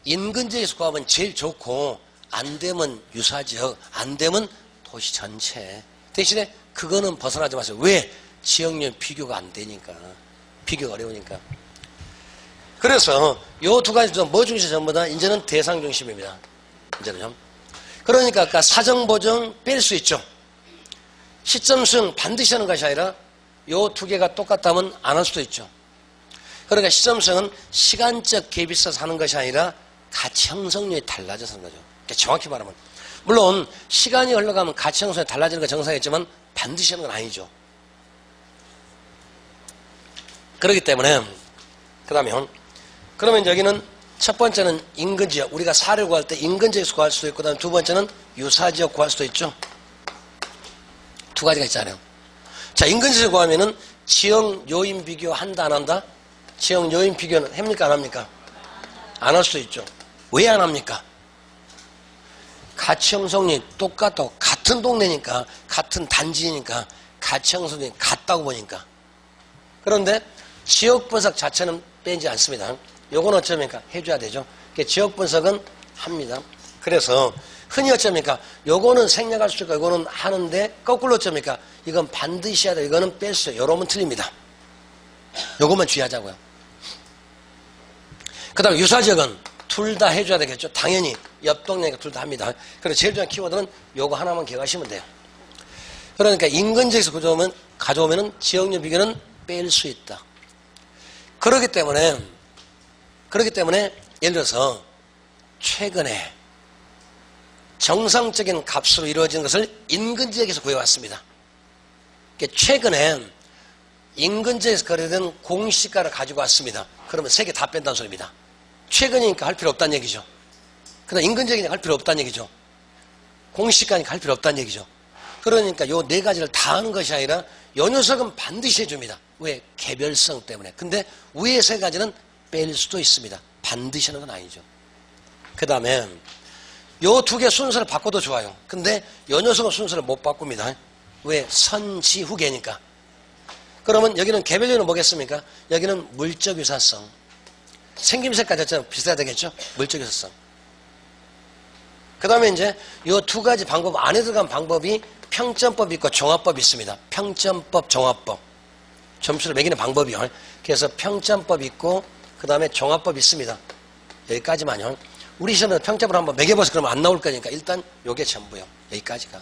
인근지에서 구하면 제일 좋고 안 되면 유사지역, 안 되면 도시 전체. 대신에 그거는 벗어나지 마세요. 왜? 지역령 비교가 안 되니까. 비교가 어려우니까. 그래서 요 두 가지 뭐 중심 전부 다 이제는 대상 중심입니다. 이제는요. 그러니까 아까 사정 보정 뺄 수 있죠. 시점 수용 반드시 하는 것이 아니라 요 두 개가 똑같다면 안 할 수도 있죠. 그러니까 시점 수용은 시간적 갭이 있어서 하는 것이 아니라 가치 형성률이 달라져서 하는 거죠. 그러니까 정확히 말하면 물론 시간이 흘러가면 가치 형성이 달라지는 건 정상이지만 반드시 하는 건 아니죠. 그렇기 때문에 그러면 여기는 첫 번째는 인근지역, 우리가 사를 구할 때 인근지역에서 구할 수도 있고, 그다음 두 번째는 유사지역 구할 수도 있죠. 두 가지가 있잖아요. 자, 인근지역 구하면은 지역 요인 비교 한다 안 한다? 지역 요인 비교는 합니까 안 합니까? 안 할 수도 있죠. 왜 안 합니까? 가치 형성이 똑같고 같은 동네니까, 같은 단지니까 가치 형성이 같다고 보니까. 그런데 지역 분석 자체는 빼지 않습니다. 요건 어쩌니까 해줘야 되죠. 그러니까 지역 분석은 합니다. 그래서 흔히 어쩌니까 요거는 생략할 수 있고 요거는 하는데 거꾸로 어쩌니까 이건 반드시 해야 돼. 이거는 뺄 수 있어요. 요러면 틀립니다. 요것만 주의하자고요. 그 다음에 유사지역은 둘 다 해줘야 되겠죠. 당연히 옆 동네니까 둘 다 합니다. 그래서 제일 중요한 키워드는 요거 하나만 기억하시면 돼요. 그러니까 인근지역에서 가져오면은 지역력 비교는 뺄 수 있다. 그렇기 때문에 예를 들어서 최근에 정상적인 값으로 이루어진 것을 인근지역에서 구해왔습니다. 그러니까 최근에 인근지역에서 거래된 공시가를 가지고 왔습니다. 그러면 세 개 다 뺀다는 소리입니다. 최근이니까 할 필요 없다는 얘기죠. 그다음 인근지역이니까 할 필요 없다는 얘기죠. 공시가니까 할 필요 없다는 얘기죠. 그러니까 요 네 가지를 다 하는 것이 아니라 요 녀석은 반드시 해줍니다. 왜? 개별성 때문에. 근데 위에 세 가지는 뺄 수도 있습니다. 반드시 하는 건 아니죠. 그 다음에 요 두 개 순서를 바꿔도 좋아요. 근데 요 녀석은 순서를 못 바꿉니다. 왜? 선지후계니까. 그러면 여기는 개별적으로 뭐겠습니까? 여기는 물적 유사성. 생김새까지 비슷해야 되겠죠? 물적 유사성. 그 다음에 이제 요 두 가지 방법 안에 들어간 방법이 평점법이 있고 종합법이 있습니다. 평점법, 종합법. 점수를 매기는 방법이요. 그래서 평점법이 있고 그 다음에 종합법이 있습니다. 여기까지만요. 우리 시험에서 평점을 한번 매겨봐서 그러면 안 나올 거니까 일단 요게 전부요. 여기까지가.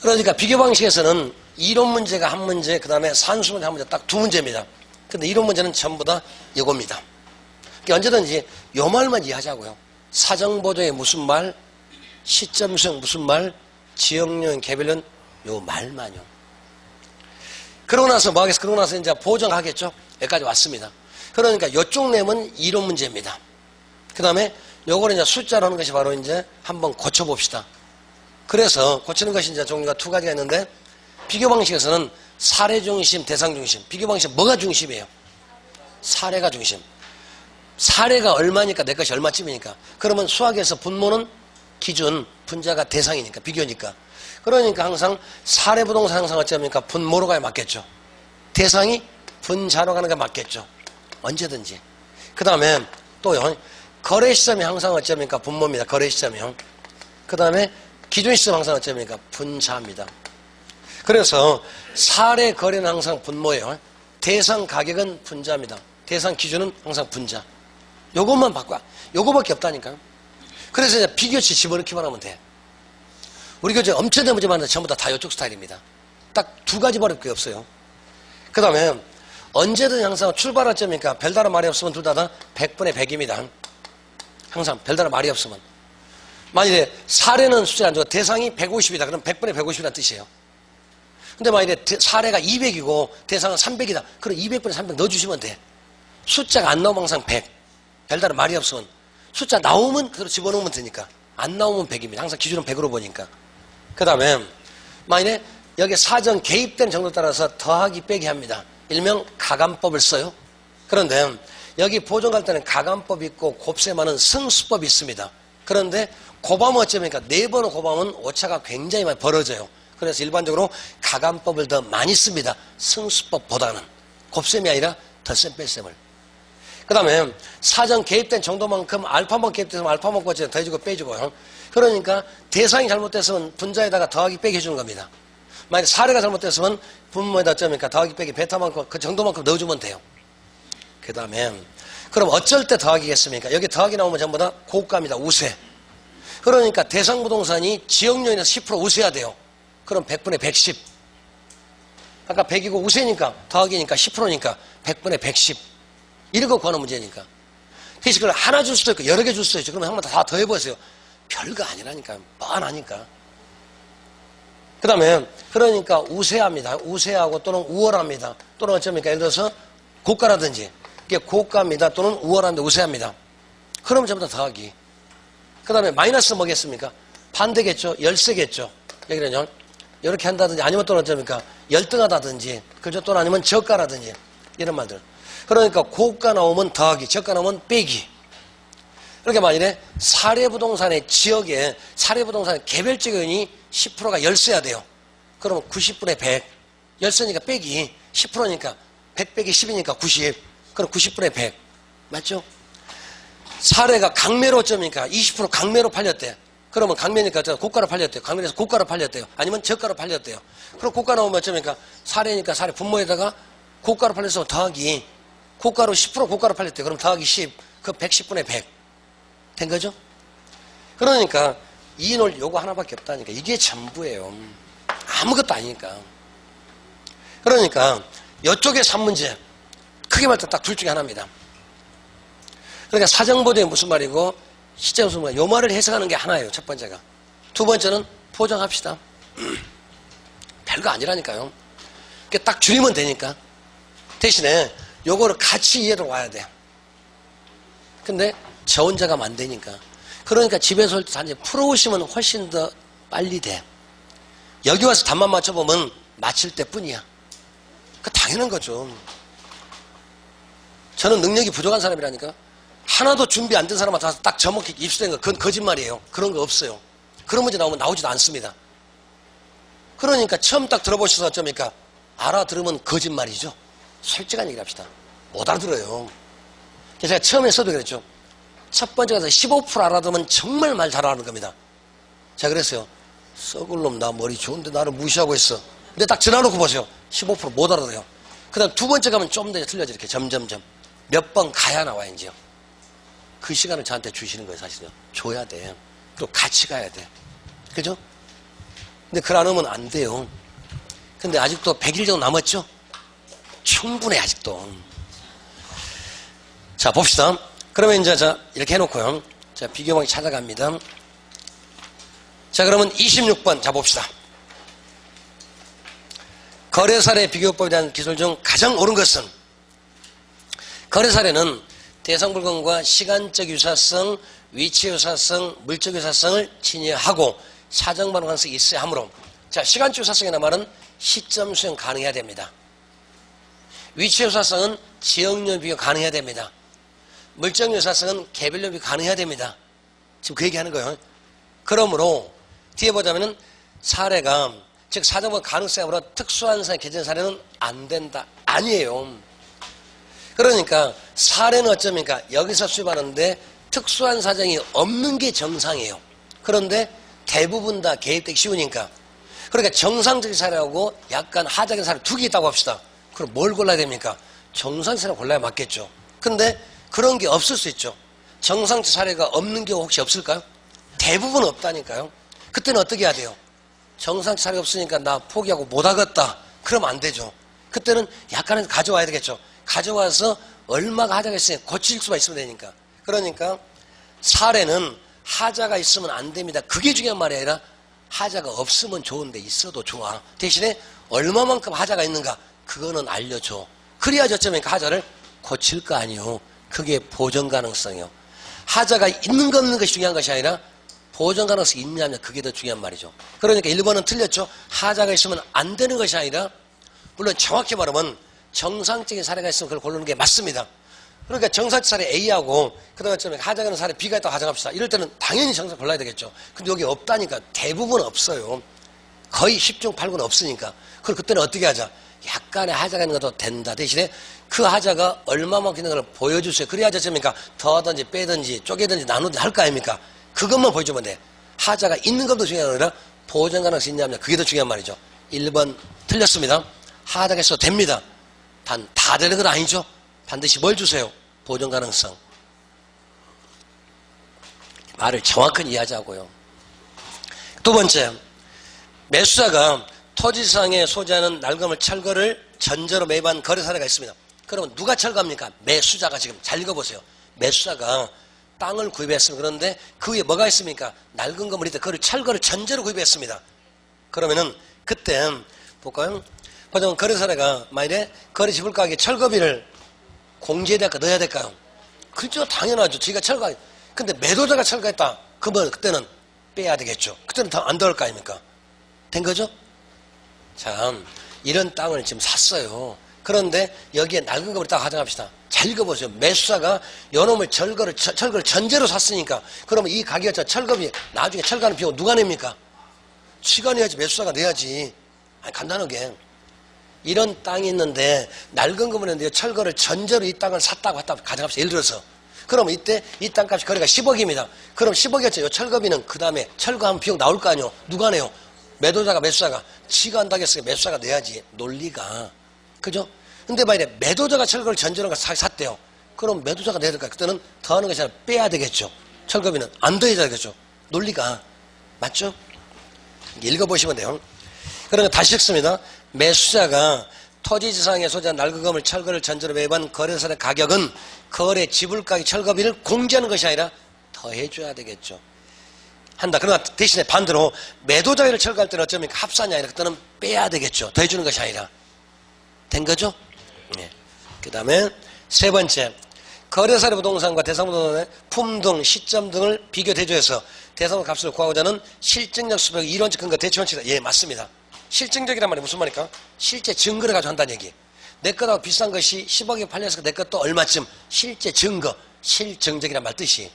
그러니까 비교 방식에서는 이론 문제가 한 문제, 그 다음에 산수 문제 한 문제 딱 두 문제입니다. 근데 이론 문제는 전부 다 이겁니다. 그러니까 언제든지 요 말만 이해하자고요. 사정보조의 무슨 말, 시점 수용 무슨 말, 지역령, 개별령 요 말만요. 그러고 나서 뭐 하겠어? 그러고 나서 이제 보정하겠죠? 여기까지 왔습니다. 그러니까 요쪽 내용은 이론 문제입니다. 그 다음에 요거는 이제 숫자로 하는 것이 바로 이제 한번 고쳐봅시다. 그래서 고치는 것이 이제 종류가 두 가지가 있는데 비교 방식에서는 사례 중심, 대상 중심. 비교 방식 뭐가 중심이에요? 사례가 중심. 사례가 얼마니까 내 것이 얼마쯤이니까. 그러면 수학에서 분모는 기준, 분자가 대상이니까, 비교니까. 그러니까 항상 사례 부동산 항상 어찌합니까? 분모로 가야 맞겠죠. 대상이 분자로 가는 게 맞겠죠. 언제든지. 그 다음에 또요. 거래 시점이 항상 어찌합니까? 분모입니다. 거래 시점이요. 그 다음에 기준 시점 항상 어찌합니까? 분자입니다. 그래서 사례 거래는 항상 분모예요. 대상 가격은 분자입니다. 대상 기준은 항상 분자. 요것만 바꿔. 요거밖에 없다니까요. 그래서 이제 비교치 집어넣기만 하면 돼. 우리 교재 엄청난 문제 많은데 전부 다 이쪽 스타일입니다. 딱 두 가지 버릴 게 없어요. 그 다음에 언제든 항상 출발할 점이니까 별다른 말이 없으면 둘 다 100분의 100입니다. 항상 별다른 말이 없으면. 만일에 사례는 숫자 안 좋아. 대상이 150이다. 그럼 100분의 150이라는 뜻이에요. 근데 만일에 사례가 200이고 대상은 300이다. 그럼 200분의 300 넣어주시면 돼. 숫자가 안 나오면 항상 100. 별다른 말이 없으면. 숫자 나오면 그대로 집어넣으면 되니까. 안 나오면 100입니다. 항상 기준은 100으로 보니까. 그 다음에 만일에 여기 사정 개입된 정도 따라서 더하기 빼기 합니다. 일명 가감법을 써요. 그런데 여기 보정할 때는 가감법이 있고 곱셈하는 승수법이 있습니다. 그런데 곱하면 어쩌니까 4번을 곱하면 오차가 굉장히 많이 벌어져요. 그래서 일반적으로 가감법을 더 많이 씁니다. 승수법보다는. 곱셈이 아니라 덧셈 뺄셈을. 그 다음에 사정 개입된 정도만큼 알파만 개입돼서 알파만 더해주고 빼주고요. 그러니까 대상이 잘못됐으면 분자에다가 더하기 빼기 해주는 겁니다. 만약 사례가 잘못됐으면 분모에다 어쩌니까 더하기 빼기 베타만큼 그 정도만큼 넣어주면 돼요. 그 다음에 그럼 어쩔 때 더하기겠습니까? 여기 더하기 나오면 전부 다 고가입니다. 우세. 그러니까 대상 부동산이 지역요인에서 10% 우세해야 돼요. 그럼 100분의 110. 아까 100이고 우세니까 더하기니까 10%니까 100분의 110. 이런 거 구하는 문제니까. 대신 그걸 하나 줄 수도 있고 여러 개 줄 수도 있죠. 그러면 한번 다 더해보세요. 별거 아니라니까. 뻔하니까. 그 다음에 그러니까 우세합니다. 우세하고 또는 우월합니다. 또는 어쩌니까 예를 들어서 고가라든지 이게 고가입니다. 또는 우월합니다. 우세합니다. 그러면 전부 다 더하기. 그 다음에 마이너스 뭐겠습니까? 반대겠죠. 열세겠죠. 여기는요. 이렇게 한다든지 아니면 또는 어쩌니까 열등하다든지 그죠? 또는 아니면 저가라든지 이런 말들. 그러니까 고가 나오면 더하기, 저가 나오면 빼기. 그러니까 만일에 사례부동산의 지역에 사례부동산의 개별적 요인이 10%가 열세야 돼요. 그러면 90분의 100. 열세니까 빼기 10%니까 100 빼기 10이니까 90. 그럼 90분의 100. 맞죠? 사례가 강매로 어쩌니까 20% 강매로 팔렸대. 그러면 강매니까 고가로 팔렸대요. 강매에서 고가로 팔렸대요. 아니면 저가로 팔렸대요. 그럼 고가 나오면 어쩌니까 사례니까 사례 분모에다가 고가로 팔렸으면 더하기 고가로 10% 고가로 팔렸대요. 그럼 더하기 10. 그 110분의 100. 된 거죠? 그러니까 이인올 요거 하나밖에 없다니까. 이게 전부예요. 아무것도 아니니까. 그러니까 이쪽에 3문제. 크게 말해서 딱 둘 중에 하나입니다. 그러니까 사정보도에 무슨 말이고 시제 무슨 말이고 요 말을 해석하는 게 하나예요. 첫 번째가. 두 번째는 포장합시다. 별거 아니라니까요. 딱 줄이면 되니까. 대신에 요거를 같이 이해를 와야 돼. 근데 저 혼자 가면 안 되니까. 그러니까 집에서 할 때 단지 풀어오시면 훨씬 더 빨리 돼. 여기 와서 답만 맞춰보면 맞힐 때 뿐이야. 그 당연한 거죠. 저는 능력이 부족한 사람이라니까. 하나도 준비 안 된 사람한테 와서 딱 저먹기 입수된 거 그건 거짓말이에요. 그런 거 없어요. 그런 문제 나오면 나오지도 않습니다. 그러니까 처음 딱 들어보셔서 어쩌니까 알아들으면 거짓말이죠. 솔직한 얘기를 합시다. 못 알아들어요. 제가 처음에서도 그랬죠. 첫 번째 가서 15% 알아들으면 정말 말 잘하는 겁니다. 제가 그랬어요. 썩을 놈 나 머리 좋은데 나를 무시하고 있어. 근데 딱 전화놓고 보세요. 15% 못 알아들어요. 그 다음 두 번째 가면 좀 더 틀려져 이렇게 점점점. 몇 번 가야 나와 이제요. 그 시간을 저한테 주시는 거예요 사실은. 줘야 돼. 그리고 같이 가야 돼. 그죠? 근데 그걸 안 하면 안 돼요. 근데 아직도 100일 정도 남았죠? 충분해 아직도. 자 봅시다. 그러면 이제 자 이렇게 해놓고요. 자 비교방이 찾아갑니다. 자 그러면 26번 자 봅시다. 거래사례 비교법에 대한 기술 중 가장 옳은 것은 거래사례는 대상물건과 시간적 유사성, 위치 유사성, 물적 유사성을 진여하고 사정 반응 가능성이 있어야 하므로 자 시간적 유사성이라는 말은 시점 수용 가능해야 됩니다. 위치 유사성은 지역요 비교 가능해야 됩니다. 물적 유사성은 개별요 비교 가능해야 됩니다. 지금 그 얘기하는 거예요. 그러므로 뒤에 보자면은 사례가 즉 사정반 가능성으로 특수한 사례 개정 사례는 안 된다. 아니에요. 그러니까 사례는 어쩌니까 여기서 수입하는데 특수한 사정이 없는 게 정상이에요. 그런데 대부분 다 개입되기 쉬우니까. 그러니까 정상적인 사례하고 약간 하자적인 사례 두 개 있다고 합시다. 그럼 뭘 골라야 됩니까? 정상적인 사례 골라야 맞겠죠. 근데 그런 게 없을 수 있죠. 정상적 사례가 없는 경우 혹시 없을까요? 대부분 없다니까요. 그때는 어떻게 해야 돼요? 정상적 사례가 없으니까 나 포기하고 못 하겠다. 그러면 안 되죠. 그때는 약간은 가져와야 되겠죠. 가져와서 얼마가 하자가 있으면 고칠 수만 있으면 되니까. 그러니까 사례는 하자가 있으면 안 됩니다. 그게 중요한 말이 아니라 하자가 없으면 좋은데 있어도 좋아. 대신에 얼마만큼 하자가 있는가 그거는 알려줘. 그래야지 어쩌면 하자를 고칠 거 아니요. 그게 보정 가능성이요. 하자가 있는 거 없는 것이 중요한 것이 아니라 보정 가능성이 있냐면 그게 더 중요한 말이죠. 그러니까 1번은 틀렸죠. 하자가 있으면 안 되는 것이 아니라 물론 정확히 말하면 정상적인 사례가 있으면 그걸 고르는 게 맞습니다. 그러니까 정상적 사례 A하고 그다음에 좀 하자는 사례 B가 있다고 가정합시다. 이럴 때는 당연히 정상 골라야 되겠죠. 근데 여기 없다니까. 대부분 없어요. 거의 10중 8군 없으니까. 그럼 그때는 어떻게 하자? 약간의 하자가 있는 것도 된다. 대신에 그 하자가 얼마만큼 있는 걸 보여주세요. 그래야 어쩌니까 더하든지 빼든지 쪼개든지 나누든지 할 거 아닙니까? 그것만 보여주면 돼. 하자가 있는 것도 중요한 게 아니라 보존 가능성이 있냐 없냐. 그게 더 중요한 말이죠. 1번 틀렸습니다. 하자가 있어도 됩니다. 단 다 되는 건 아니죠. 반드시 뭘 주세요? 보존 가능성. 말을 정확히 이해하자고요. 두 번째, 매수자가 토지상에 소지하는 낡음을 철거를 전제로 매입한 거래 사례가 있습니다. 그러면 누가 철거합니까? 매수자가. 지금 잘 읽어보세요. 매수자가 땅을 구입했습니다. 그런데 그 위에 뭐가 있습니까? 낡은 건물이 있다. 그걸 철거를 전제로 구입했습니다. 그러면은 그때 볼까요? 보통 거래 사례가 만일에 거래 지불 가격에 철거비를 공제해야 될까 넣어야 될까요? 그렇죠. 당연하죠. 저희가 철거. 근데 매도자가 철거했다. 그러면 그때는 빼야 되겠죠. 그때는 더 안 들어갈 거 아닙니까? 된 거죠? 참, 이런 땅을 지금 샀어요. 그런데 여기에 낡은 건물이 딱 가정합시다. 잘 읽어보세요. 매수자가 요놈을 철거를 전제로 샀으니까 그러면 이 가격에 철거비 나중에 철거하는 비용 누가 냅니까? 지가 내야지. 매수자가 내야지. 아니, 간단하게 이런 땅이 있는데 낡은 건물이 있는데 철거를 전제로 이 땅을 샀다고 했다 가정합시다. 예를 들어서 그러면 이때 이 땅값이 거래가 10억입니다. 그럼 10억이었죠. 요 철거비는 그 다음에 철거하면 비용 나올 거 아니에요. 누가 내요? 매도자가 매수자가. 지가 한다겠어요. 매수자가 내야지. 논리가. 그죠? 근데 만약에 매도자가 철거를 전제로 샀대요. 그럼 매도자가 내야 될까요? 그때는 더하는 것이 아니라 빼야 되겠죠. 철거비는 안 더해야 되겠죠. 논리가. 맞죠? 읽어보시면 돼요. 그러니까 다시 읽습니다. 매수자가 토지지상에 소지한 낡은 건물 철거를 전제로 매입한 거래사의 가격은 거래 지불가격 철거비를 공제하는 것이 아니라 더해줘야 되겠죠. 한다. 그러나 대신에 반대로 매도자를 철거할 때는 어쩌면 합산이 아니라 그때는 빼야 되겠죠. 더해주는 것이 아니라. 된 거죠? 네. 그 다음에 세 번째, 거래사의 부동산과 대상부동산의 품등, 시점 등을 비교 대조해서 대상부 값을 구하고자 하는 실증적 수백 이론적 근거 대치원칙이다. 예, 맞습니다. 실증적이란 말이 무슨 말입니까? 실제 증거를 가지고 한다는 얘기. 내 것하고 비싼 것이 10억에 팔려서 내 것도 얼마쯤 실제 증거, 실증적이란 말 뜻이.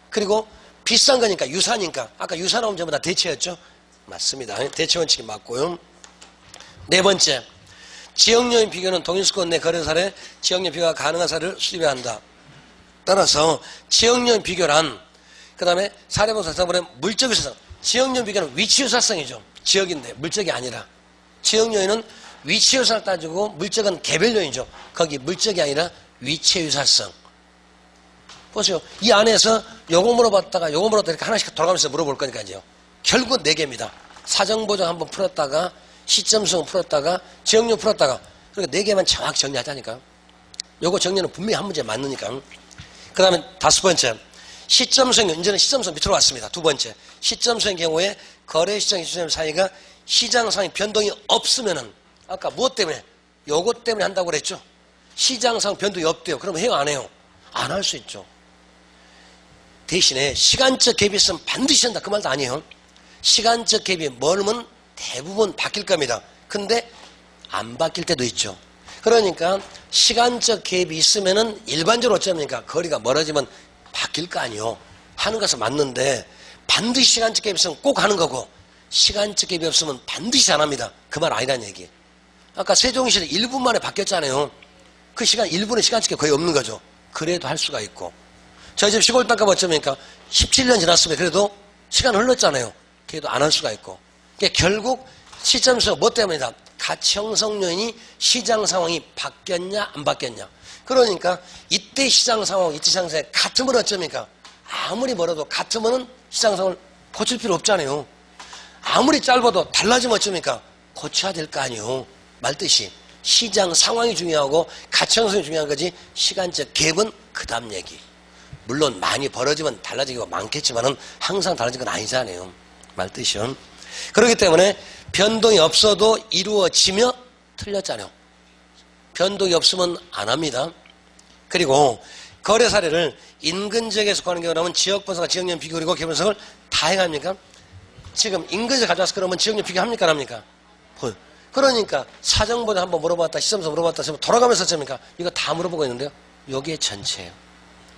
그리고 비싼 거니까 유사니까 아까 유사 나오면 전부 다 대체였죠? 맞습니다. 대체원칙이 맞고요. 네 번째, 지역요인 비교는 동일수권 내 거래 사례 지역요인 비교가 가능한 사례를 수집해야 한다. 따라서 지역요인 비교란 그 다음에 사례보사 대상분의 물적 유사성. 지역요인 비교는 위치 유사성이죠. 지역인데 물적이 아니라. 지역요인은 위치 유사를 따지고 물적은 개별 요인이죠. 거기 물적이 아니라 위치 유사성. 보세요. 이 안에서 요거 물어봤다가 요거 물어봤다가 이렇게 하나씩 돌아가면서 물어볼 거니까요. 결국 4개입니다. 사정보정 한번 풀었다가 시점수정 풀었다가 지역요 풀었다가 그러니까 4개만 정확히 정리하자니까. 요거 정리는 분명히 한 문제 맞으니까. 그 다음에 5번째, 시점수정. 이제는 시점수정 밑으로 왔습니다. 2번째, 시점수정 경우에 거래 시장 시점 사이가 시장 상황 변동이 없으면은 아까 무엇 때문에? 요것 때문에 한다고 그랬죠. 시장 상황 변동이 없대요. 그럼 해요 안 해요? 안 할 수 있죠. 대신에 시간적 갭이 있으면 반드시 한다. 그 말도 아니에요. 시간적 갭이 멀으면 대부분 바뀔 겁니다. 근데 안 바뀔 때도 있죠. 그러니까 시간적 갭이 있으면은 일반적으로 어쩌니까 거리가 멀어지면 바뀔 거 아니에요. 하는 것은 맞는데 반드시 시간적 갭이 있으면 꼭 하는 거고 시간적 갭이 없으면 반드시 안 합니다. 그 말 아니라는 얘기. 아까 세종시는 1분 만에 바뀌었잖아요. 그 시간 1분의 시간적 갭 거의 없는 거죠. 그래도 할 수가 있고. 저희 집 시골 땅값 어쩌니까 17년 지났으면 그래도 시간 흘렀잖아요. 그래도 안 할 수가 있고. 그러니까 결국 시점에서 뭐 때문이다? 가치 형성 요인이 시장 상황이 바뀌었냐 안 바뀌었냐. 그러니까 이때 시장 상황 이때 시장 상황이 같으면 어쩌니까 아무리 멀어도 같으면 시장 상황을 고칠 필요 없잖아요. 아무리 짧아도 달라지면 어쩌니까 고쳐야 될 거 아니에요. 말뜻이 시장 상황이 중요하고 가치 형성이 중요한 거지 시간적 갭은 그 다음 얘기. 물론 많이 벌어지면 달라지기가 많겠지만은 항상 달라진 건 아니잖아요. 말뜻이요. 그렇기 때문에 변동이 없어도 이루어지며 틀렸잖아요. 변동이 없으면 안 합니다. 그리고 거래 사례를 인근 지역에서 구하는 경우라면 지역 분석과 지역연 비교 그리고 개별 분석을 다 행합니까? 지금 인근 지역 가져와서 그러면 지역연 비교합니까 안 합니까? 그러니까 사정보다 한번 물어봤다, 시점서 물어봤다, 시점 돌아가면서 씁니까? 이거 다 물어보고 있는데요. 요게 전체예요.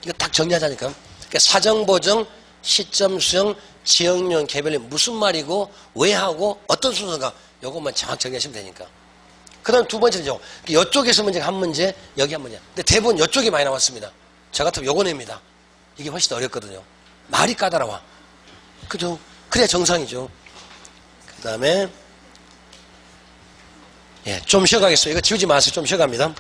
이거 딱 정리하자니까. 그러니까 사정보정, 시점수정, 지역용, 개별령 무슨 말이고 왜 하고 어떤 순서인가 요것만 정확히 정리하시면 되니까. 그 다음 두 번째는요. 이쪽에서 문제가 한 문제, 여기 한 문제. 근데 대부분 이쪽이 많이 나왔습니다. 저 같으면 요거 냅니다. 이게 훨씬 더 어렵거든요. 말이 까다로워. 그죠? 그래야 정상이죠. 그 다음에 좀 쉬어가겠어요. 이거 지우지 마세요. 좀 쉬어갑니다.